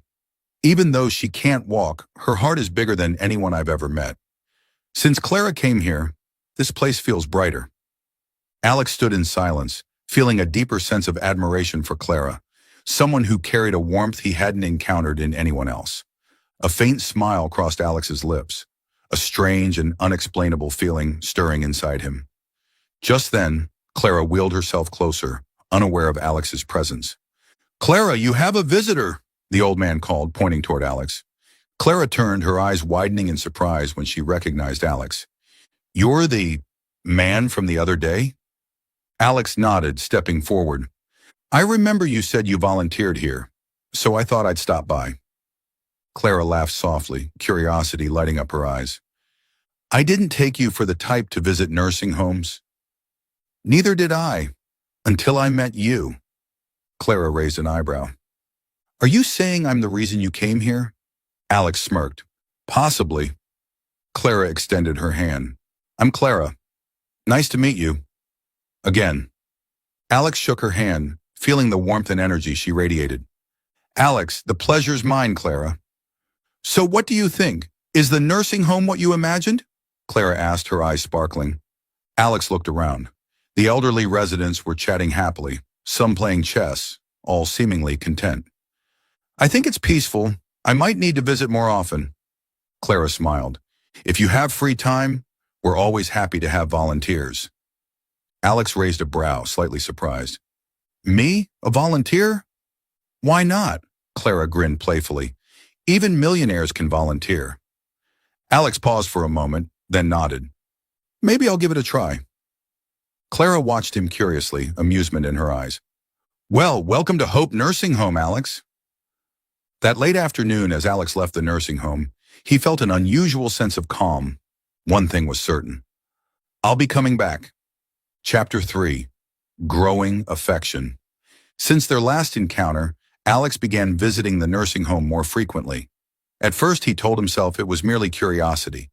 [SPEAKER 1] Even though she can't walk, her heart is bigger than anyone I've ever met. Since Clara came here, this place feels brighter." Alex stood in silence, feeling a deeper sense of admiration for Clara, someone who carried a warmth he hadn't encountered in anyone else. A faint smile crossed Alex's lips, a strange and unexplainable feeling stirring inside him. Just then, Clara wheeled herself closer, unaware of Alex's presence. "Clara, you have a visitor," the old man called, pointing toward Alex. Clara turned, her eyes widening in surprise when she recognized Alex. "You're the man from the other day?" Alex nodded, stepping forward. "I remember you said you volunteered here, so I thought I'd stop by." Clara laughed softly, curiosity lighting up her eyes. "I didn't take you for the type to visit nursing homes." "Neither did I, until I met you." Clara raised an eyebrow. "Are you saying I'm the reason you came here?" Alex smirked. "Possibly." Clara extended her hand. "I'm Clara. Nice to meet you." Again. Alex shook her hand, feeling the warmth and energy she radiated. "Alex, the pleasure's mine, Clara." "So what do you think? Is the nursing home what you imagined?" Clara asked, her eyes sparkling. Alex looked around. The elderly residents were chatting happily, some playing chess, all seemingly content. "I think it's peaceful. I might need to visit more often." Clara smiled. "If you have free time, we're always happy to have volunteers." Alex raised a brow, slightly surprised. "Me? A volunteer?" "Why not?" Clara grinned playfully. "Even millionaires can volunteer." Alex paused for a moment, then nodded. "Maybe I'll give it a try." Clara watched him curiously, amusement in her eyes. "Well, welcome to Hope Nursing Home, Alex." That late afternoon, as Alex left the nursing home, he felt an unusual sense of calm. One thing was certain. "I'll be coming back." Chapter 3. Growing Affection. Since their last encounter, Alex began visiting the nursing home more frequently. At first, he told himself it was merely curiosity,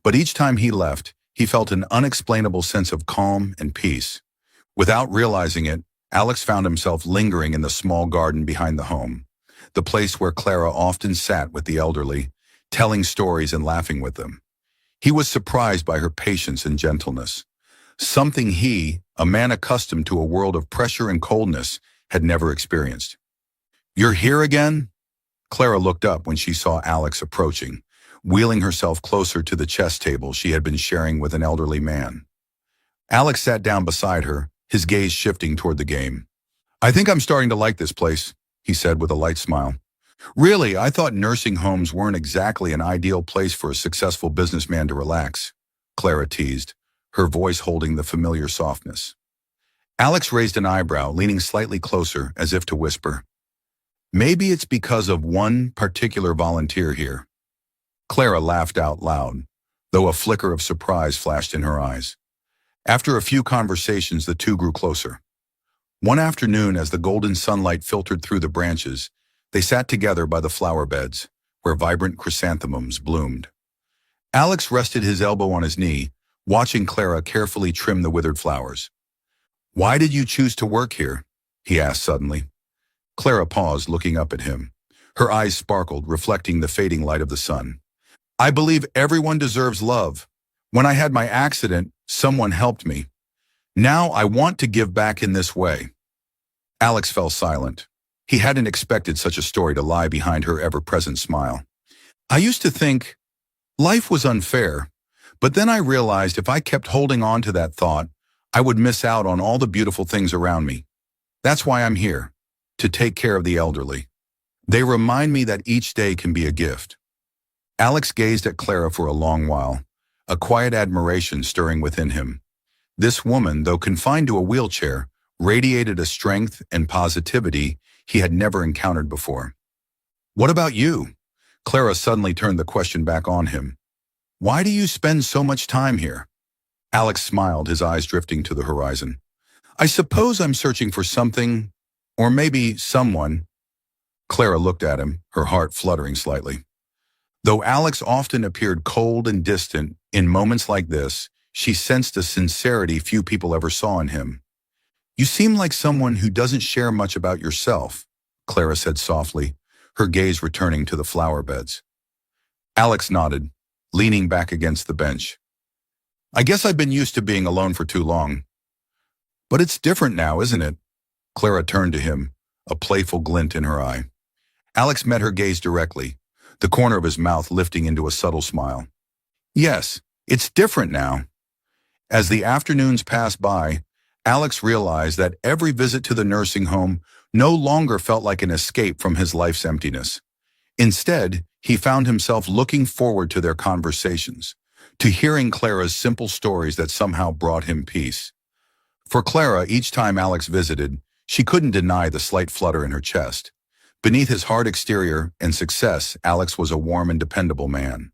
[SPEAKER 1] but each time he left, he felt an unexplainable sense of calm and peace. Without realizing it, Alex found himself lingering in the small garden behind the home, the place where Clara often sat with the elderly, telling stories and laughing with them. He was surprised by her patience and gentleness, something he, a man accustomed to a world of pressure and coldness, had never experienced. "You're here again?" Clara looked up when she saw Alex approaching, wheeling herself closer to the chess table she had been sharing with an elderly man. Alex sat down beside her, his gaze shifting toward the game. "I think I'm starting to like this place," he said with a light smile. "Really, I thought nursing homes weren't exactly an ideal place for a successful businessman to relax," Clara teased, her voice holding the familiar softness. Alex raised an eyebrow, leaning slightly closer as if to whisper, "Maybe it's because of one particular volunteer here." Clara laughed out loud, though a flicker of surprise flashed in her eyes. After a few conversations, the two grew closer. One afternoon, as the golden sunlight filtered through the branches, they sat together by the flower beds, where vibrant chrysanthemums bloomed. Alex rested his elbow on his knee, watching Clara carefully trim the withered flowers. "Why did you choose to work here?" he asked suddenly. Clara paused, looking up at him. Her eyes sparkled, reflecting the fading light of the sun. "I believe everyone deserves love. When I had my accident, someone helped me. Now I want to give back in this way." Alex fell silent. He hadn't expected such a story to lie behind her ever-present smile. "I used to think life was unfair, but then I realized if I kept holding on to that thought, I would miss out on all the beautiful things around me. That's why I'm here." to take care of the elderly. They remind me that each day can be a gift. Alex gazed at Clara for a long while, a quiet admiration stirring within him. This woman, though confined to a wheelchair, radiated a strength and positivity he had never encountered before. "What about you?" Clara suddenly turned the question back on him. "Why do you spend so much time here?" Alex smiled, his eyes drifting to the horizon. "I suppose I'm searching for something, or maybe someone." Clara looked at him, her heart fluttering slightly. Though Alex often appeared cold and distant, in moments like this, she sensed a sincerity few people ever saw in him. "You seem like someone who doesn't share much about yourself," Clara said softly, her gaze returning to the flower beds. Alex nodded, leaning back against the bench. "I guess I've been used to being alone for too long." "But it's different now, isn't it?" Clara turned to him, a playful glint in her eye. Alex met her gaze directly, the corner of his mouth lifting into a subtle smile. "Yes, it's different now." As the afternoons passed by, Alex realized that every visit to the nursing home no longer felt like an escape from his life's emptiness. Instead, he found himself looking forward to their conversations, to hearing Clara's simple stories that somehow brought him peace. For Clara, each time Alex visited, she couldn't deny the slight flutter in her chest. Beneath his hard exterior and success, Alex was a warm and dependable man.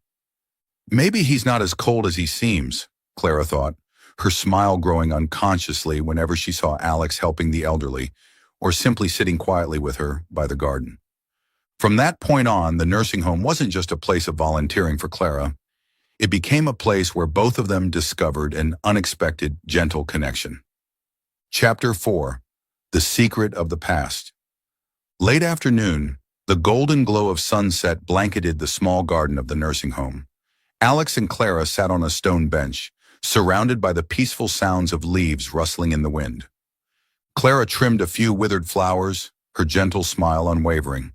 [SPEAKER 1] "Maybe he's not as cold as he seems," Clara thought, her smile growing unconsciously whenever she saw Alex helping the elderly, or simply sitting quietly with her by the garden. From that point on, the nursing home wasn't just a place of volunteering for Clara. It became a place where both of them discovered an unexpected, gentle connection. Chapter 4. The Secret of the Past. Late afternoon, the golden glow of sunset blanketed the small garden of the nursing home. Alex and Clara sat on a stone bench, surrounded by the peaceful sounds of leaves rustling in the wind. Clara trimmed a few withered flowers, her gentle smile unwavering.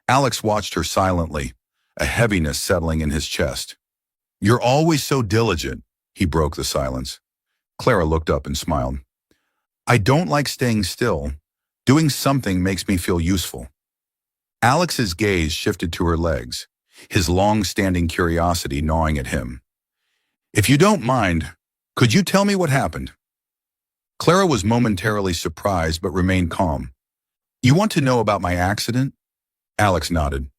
[SPEAKER 1] Alex watched her silently, a heaviness settling in his chest. "You're always so diligent," he broke the silence. Clara looked up and smiled. "I don't like staying still. Doing something makes me feel useful." Alex's gaze shifted to her legs, his long-standing curiosity gnawing at him. "If you don't mind, could you tell me what happened?" Clara was momentarily surprised but remained calm. "You want to know about my accident?" Alex nodded.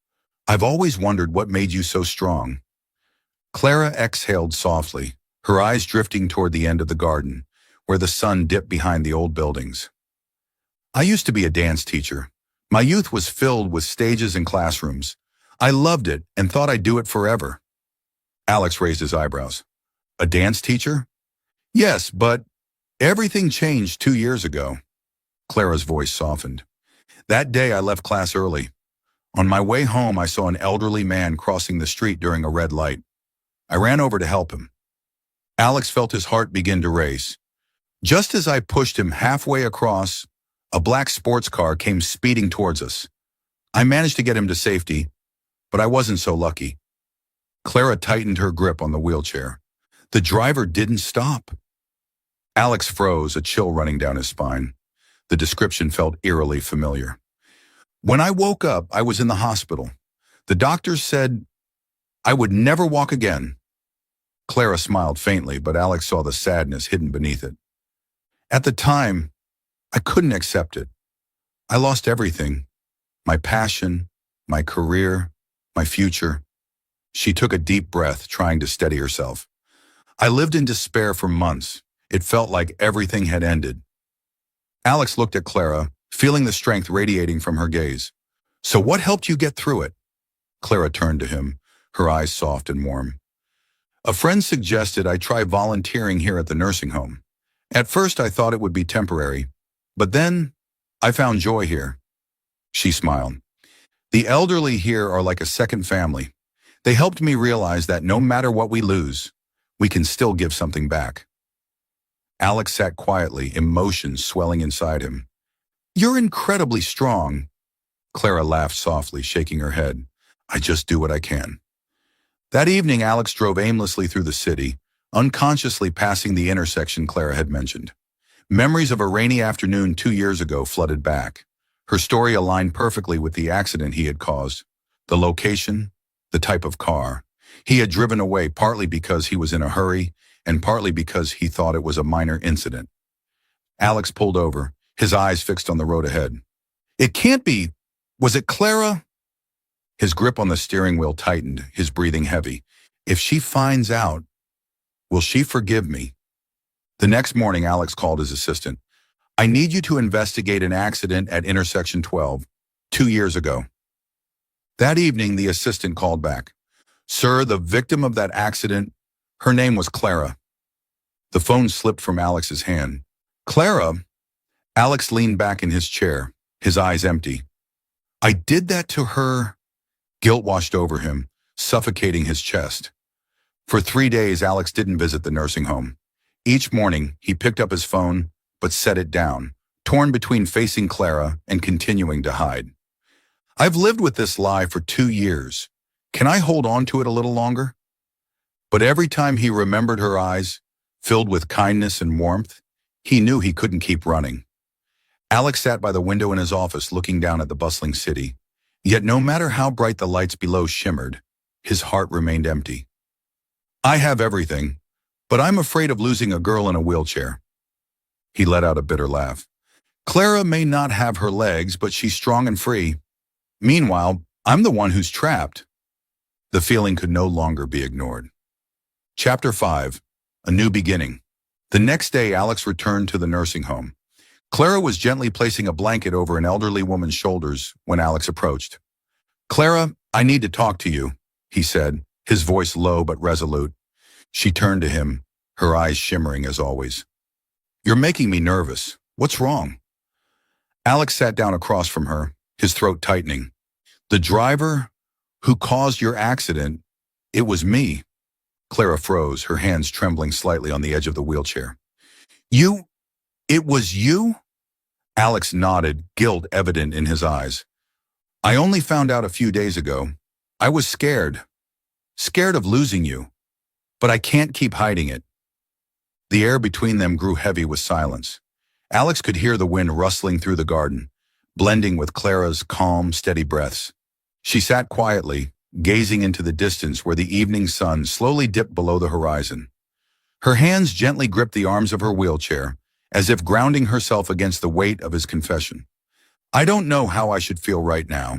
[SPEAKER 1] "I've always wondered what made you so strong." Clara exhaled softly, her eyes drifting toward the end of the garden, where the sun dipped behind the old buildings. "I used to be a dance teacher. My youth was filled with stages and classrooms. I loved it and thought I'd do it forever." Alex raised his eyebrows. "A dance teacher?" "Yes, but everything changed 2 years ago." Clara's voice softened. "That day I left class early. On my way home, I saw an elderly man crossing the street during a red light. I ran over to help him." Alex felt his heart begin to race. Just as I pushed him halfway across, a black sports car came speeding towards us. I managed to get him to safety, but I wasn't so lucky. Clara tightened her grip on the wheelchair. The driver didn't stop. Alex froze, a chill running down his spine. The description felt eerily familiar. "When I woke up, I was in the hospital. The doctors said I would never walk again." Clara smiled faintly, but Alex saw the sadness hidden beneath it. "At the time, I couldn't accept it. I lost everything. My passion, my career, my future." She took a deep breath, trying to steady herself. "I lived in despair for months. It felt like everything had ended." Alex looked at Clara, feeling the strength radiating from her gaze. "So what helped you get through it?" Clara turned to him, her eyes soft and warm. "A friend suggested I try volunteering here at the nursing home. At first I thought it would be temporary, but then I found joy here." She smiled. "The elderly here are like a second family. They helped me realize that no matter what we lose, we can still give something back." Alex sat quietly, emotions swelling inside him. "You're incredibly strong." Clara laughed softly, shaking her head. "I just do what I can." That evening, Alex drove aimlessly through the city, unconsciously passing the intersection Clara had mentioned. Memories of a rainy afternoon 2 years ago flooded back. Her story aligned perfectly with the accident he had caused. The location, the type of car. He had driven away partly because he was in a hurry and partly because he thought it was a minor incident. Alex pulled over, his eyes fixed on the road ahead. It can't be. Was it Clara? His grip on the steering wheel tightened, his breathing heavy. If she finds out, will she forgive me? The next morning, Alex called his assistant. I need you to investigate an accident at intersection 12, 2 years ago. That evening, the assistant called back. Sir, the victim of that accident, her name was Clara. The phone slipped from Alex's hand. Clara? Alex leaned back in his chair, his eyes empty. I did that to her. Guilt washed over him, suffocating his chest. For 3 days, Alex didn't visit the nursing home. Each morning, he picked up his phone, but set it down, torn between facing Clara and continuing to hide. I've lived with this lie for 2 years. Can I hold on to it a little longer? But every time he remembered her eyes, filled with kindness and warmth, he knew he couldn't keep running. Alex sat by the window in his office looking down at the bustling city. Yet no matter how bright the lights below shimmered, his heart remained empty. I have everything, but I'm afraid of losing a girl in a wheelchair. He let out a bitter laugh. Clara may not have her legs, but she's strong and free. Meanwhile, I'm the one who's trapped. The feeling could no longer be ignored. Chapter 5. A New Beginning. The next day, Alex returned to the nursing home. Clara was gently placing a blanket over an elderly woman's shoulders when Alex approached. Clara, I need to talk to you, he said, his voice low but resolute. She turned to him, her eyes shimmering as always. You're making me nervous. What's wrong? Alex sat down across from her, his throat tightening. The driver who caused your accident, it was me. Clara froze, her hands trembling slightly on the edge of the wheelchair. It was you? Alex nodded, guilt evident in his eyes. I only found out a few days ago. I was scared. Scared of losing you. But I can't keep hiding it. The air between them grew heavy with silence. Alex could hear the wind rustling through the garden, blending with Clara's calm, steady breaths. She sat quietly, gazing into the distance where the evening sun slowly dipped below the horizon. Her hands gently gripped the arms of her wheelchair, as if grounding herself against the weight of his confession. I don't know how I should feel right now.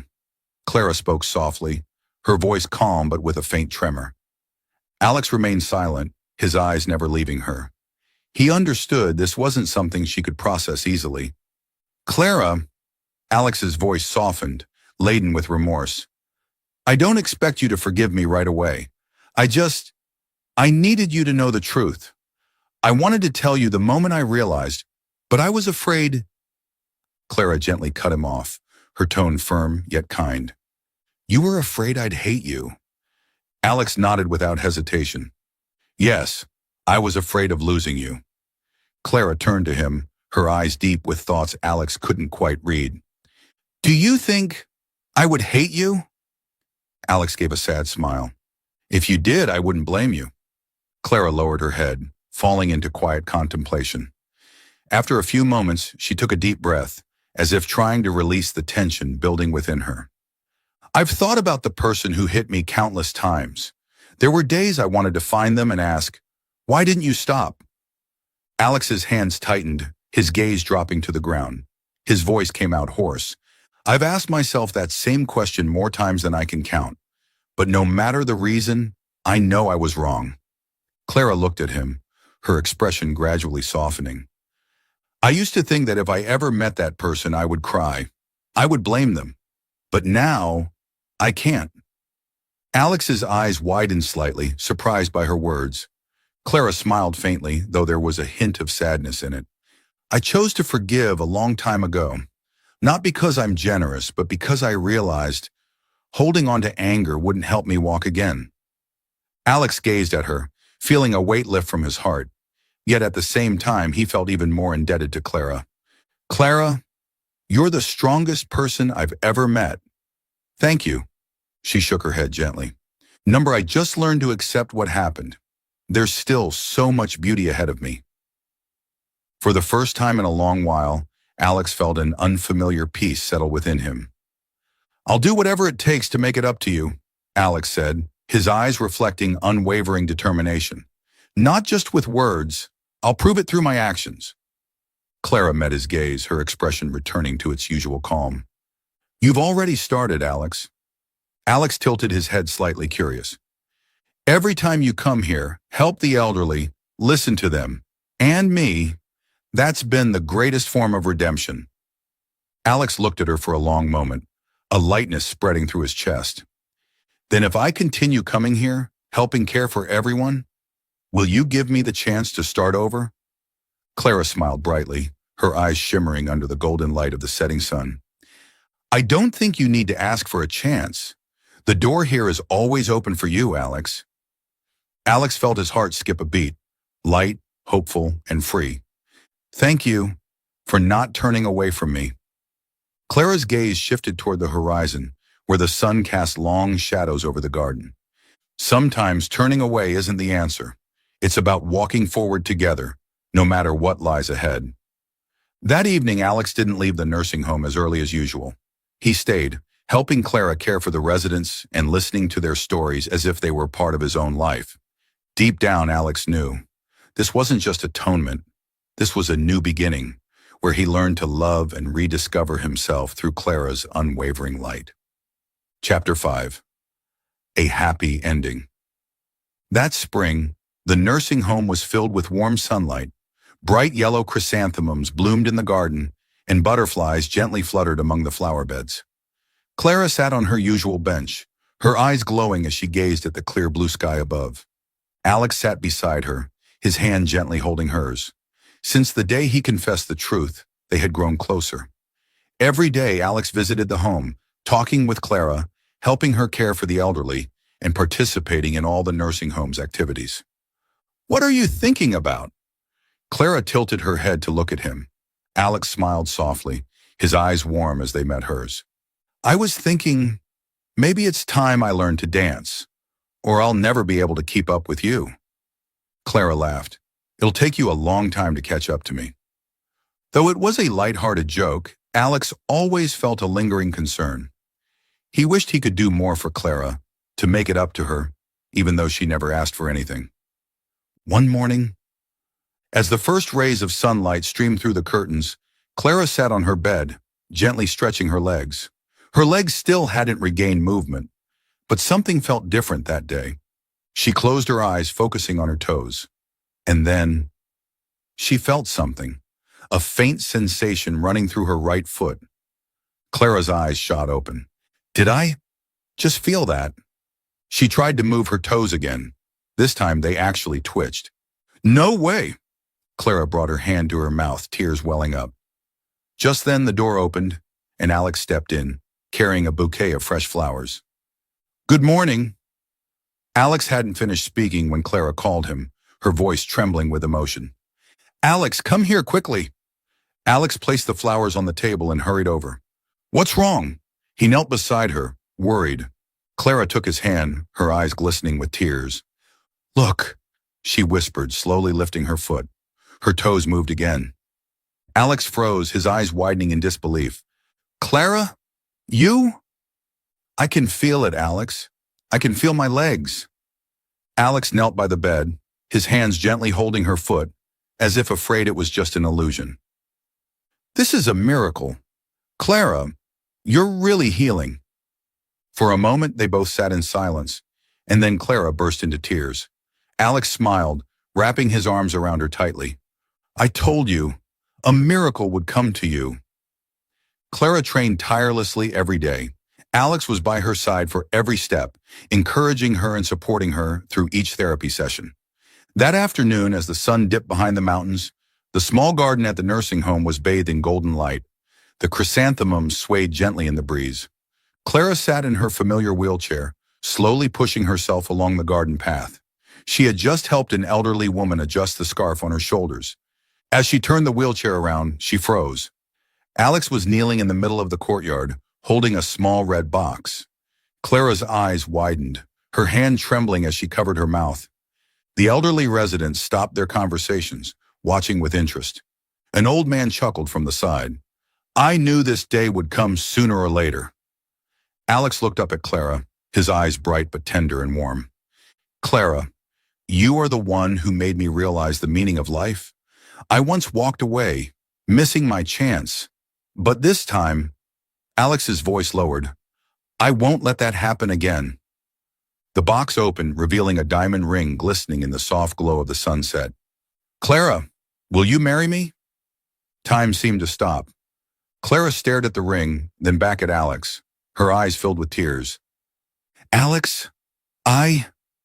[SPEAKER 1] Clara spoke softly, her voice calm but with a faint tremor. Alex remained silent, his eyes never leaving her. He understood this wasn't something she could process easily. Clara, Alex's voice softened, laden with remorse. I don't expect you to forgive me right away. I needed you to know the truth. I wanted to tell you the moment I realized, but I was afraid. Clara gently cut him off, her tone firm yet kind. You were afraid I'd hate you. Alex nodded without hesitation. Yes, I was afraid of losing you. Clara turned to him, her eyes deep with thoughts Alex couldn't quite read. Do you think I would hate you? Alex gave a sad smile. If you did, I wouldn't blame you. Clara lowered her head, falling into quiet contemplation. After a few moments, she took a deep breath, as if trying to release the tension building within her. I've thought about the person who hit me countless times. There were days I wanted to find them and ask, why didn't you stop? Alex's hands tightened, his gaze dropping to the ground. His voice came out hoarse. I've asked myself that same question more times than I can count. But no matter the reason, I know I was wrong. Clara looked at him, her expression gradually softening. I used to think that if I ever met that person, I would cry. I would blame them. But now, I can't. Alex's eyes widened slightly, surprised by her words. Clara smiled faintly, though there was a hint of sadness in it. I chose to forgive a long time ago, not because I'm generous, but because I realized holding on to anger wouldn't help me walk again. Alex gazed at her, feeling a weight lift from his heart. Yet at the same time, he felt even more indebted to Clara. Clara, you're the strongest person I've ever met. Thank you. She shook her head gently. I just learned to accept what happened. There's still so much beauty ahead of me. For the first time in a long while, Alex felt an unfamiliar peace settle within him. "I'll do whatever it takes to make it up to you," Alex said, his eyes reflecting unwavering determination. "Not just with words, I'll prove it through my actions." Clara met his gaze, her expression returning to its usual calm. "You've already started, Alex." Alex tilted his head, slightly curious. "Every time you come here, help the elderly, listen to them, and me, that's been the greatest form of redemption." Alex looked at her for a long moment, a lightness spreading through his chest. "Then if I continue coming here, helping care for everyone, will you give me the chance to start over?" Clara smiled brightly, her eyes shimmering under the golden light of the setting sun. "I don't think you need to ask for a chance. The door here is always open for you, Alex." Alex felt his heart skip a beat, light, hopeful, and free. "Thank you for not turning away from me." Clara's gaze shifted toward the horizon, where the sun cast long shadows over the garden. Sometimes turning away isn't the answer. It's about walking forward together, no matter what lies ahead. That evening, Alex didn't leave the nursing home as early as usual. He stayed, helping Clara care for the residents and listening to their stories as if they were part of his own life. Deep down, Alex knew this wasn't just atonement. This was a new beginning, where he learned to love and rediscover himself through Clara's unwavering light. Chapter 5. A Happy Ending. That spring, the nursing home was filled with warm sunlight. Bright yellow chrysanthemums bloomed in the garden, and butterflies gently fluttered among the flower beds. Clara sat on her usual bench, her eyes glowing as she gazed at the clear blue sky above. Alex sat beside her, his hand gently holding hers. Since the day he confessed the truth, they had grown closer. Every day, Alex visited the home, talking with Clara, helping her care for the elderly, and participating in all the nursing home's activities. "What are you thinking about?" Clara tilted her head to look at him. Alex smiled softly, his eyes warm as they met hers. "I was thinking, maybe it's time I learned to dance, or I'll never be able to keep up with you." Clara laughed. "It'll take you a long time to catch up to me." Though it was a light-hearted joke, Alex always felt a lingering concern. He wished he could do more for Clara, to make it up to her, even though she never asked for anything. One morning, as the first rays of sunlight streamed through the curtains, Clara sat on her bed, gently stretching her legs. Her legs still hadn't regained movement, but something felt different that day. She closed her eyes, focusing on her toes. And then, she felt something, a faint sensation running through her right foot. Clara's eyes shot open. "Did I just feel that?" She tried to move her toes again. This time they actually twitched. "No way!" Clara brought her hand to her mouth, tears welling up. Just then the door opened, and Alex stepped in, carrying a bouquet of fresh flowers. "Good morning." Alex hadn't finished speaking when Clara called him, her voice trembling with emotion. "Alex, come here quickly." Alex placed the flowers on the table and hurried over. "What's wrong?" He knelt beside her, worried. Clara took his hand, her eyes glistening with tears. "Look," she whispered, slowly lifting her foot. Her toes moved again. Alex froze, his eyes widening in disbelief. "Clara? You?" "I can feel it, Alex. I can feel my legs." Alex knelt by the bed, his hands gently holding her foot, as if afraid it was just an illusion. "This is a miracle. Clara, you're really healing." For a moment, they both sat in silence, and then Clara burst into tears. Alex smiled, wrapping his arms around her tightly. "I told you, a miracle would come to you." Clara trained tirelessly every day. Alex was by her side for every step, encouraging her and supporting her through each therapy session. That afternoon, as the sun dipped behind the mountains, the small garden at the nursing home was bathed in golden light. The chrysanthemums swayed gently in the breeze. Clara sat in her familiar wheelchair, slowly pushing herself along the garden path. She had just helped an elderly woman adjust the scarf on her shoulders. As she turned the wheelchair around, she froze. Alex was kneeling in the middle of the courtyard, holding a small red box. Clara's eyes widened, her hand trembling as she covered her mouth. The elderly residents stopped their conversations, watching with interest. An old man chuckled from the side. I knew this day would come sooner or later. Alex looked up at Clara, his eyes bright but tender and warm. Clara, you are the one who made me realize the meaning of life. I once walked away, missing my chance. But this time, Alex's voice lowered. I won't let that happen again. The box opened, revealing a diamond ring glistening in the soft glow of the sunset. Clara, will you marry me? Time seemed to stop. Clara stared at the ring, then back at Alex, her eyes filled with tears. Alex,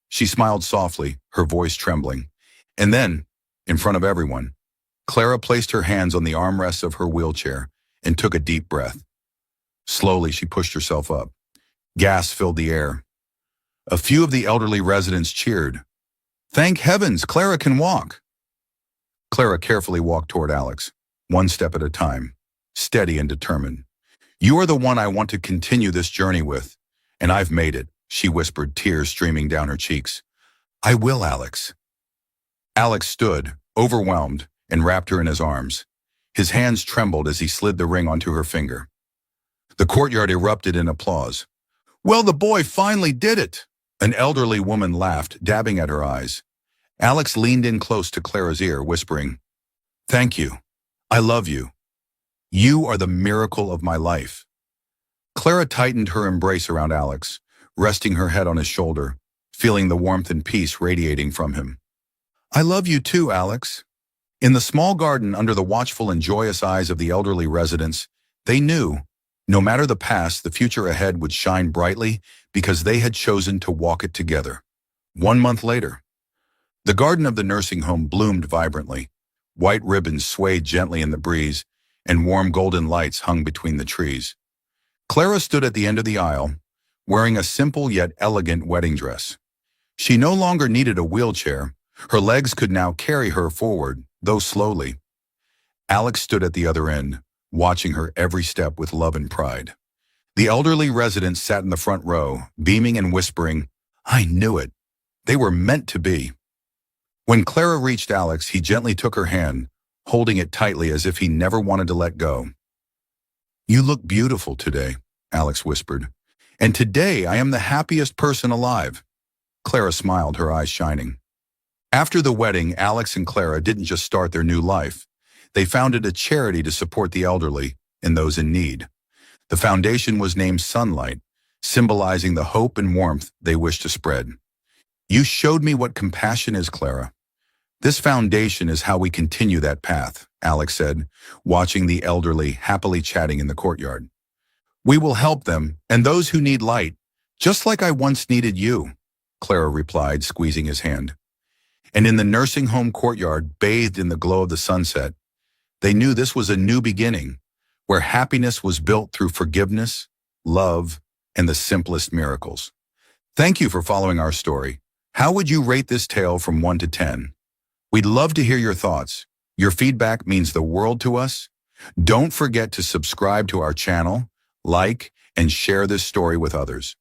[SPEAKER 1] She smiled softly, her voice trembling. And then, in front of everyone, Clara placed her hands on the armrests of her wheelchair and took a deep breath. Slowly, she pushed herself up. Gas filled the air. A few of the elderly residents cheered. Thank heavens, Clara can walk. Clara carefully walked toward Alex, one step at a time, steady and determined. You are the one I want to continue this journey with, and I've made it, she whispered, tears streaming down her cheeks. I will, Alex. Alex stood, overwhelmed, and wrapped her in his arms. His hands trembled as he slid the ring onto her finger. The courtyard erupted in applause. Well, the boy finally did it! An elderly woman laughed, dabbing at her eyes. Alex leaned in close to Clara's ear, whispering, Thank you. I love you. You are the miracle of my life. Clara tightened her embrace around Alex, resting her head on his shoulder, feeling the warmth and peace radiating from him. I love you too, Alex. In the small garden under the watchful and joyous eyes of the elderly residents, they knew, no matter the past, the future ahead would shine brightly because they had chosen to walk it together. 1 month later, the garden of the nursing home bloomed vibrantly. White ribbons swayed gently in the breeze, and warm golden lights hung between the trees. Clara stood at the end of the aisle, wearing a simple yet elegant wedding dress. She no longer needed a wheelchair. Her legs could now carry her forward, though slowly. Alex stood at the other end, watching her every step with love and pride. The elderly residents sat in the front row, beaming and whispering, I knew it. They were meant to be. When Clara reached Alex, he gently took her hand, holding it tightly as if he never wanted to let go. You look beautiful today, Alex whispered. And today I am the happiest person alive. Clara smiled, her eyes shining. After the wedding, Alex and Clara didn't just start their new life. They founded a charity to support the elderly and those in need. The foundation was named Sunlight, symbolizing the hope and warmth they wished to spread. You showed me what compassion is, Clara. This foundation is how we continue that path, Alex said, watching the elderly happily chatting in the courtyard. We will help them and those who need light, just like I once needed you, Clara replied, squeezing his hand. And in the nursing home courtyard, bathed in the glow of the sunset, they knew this was a new beginning, where happiness was built through forgiveness, love, and the simplest miracles. Thank you for following our story. How would you rate this tale from 1 to 10? We'd love to hear your thoughts. Your feedback means the world to us. Don't forget to subscribe to our channel, like, and share this story with others.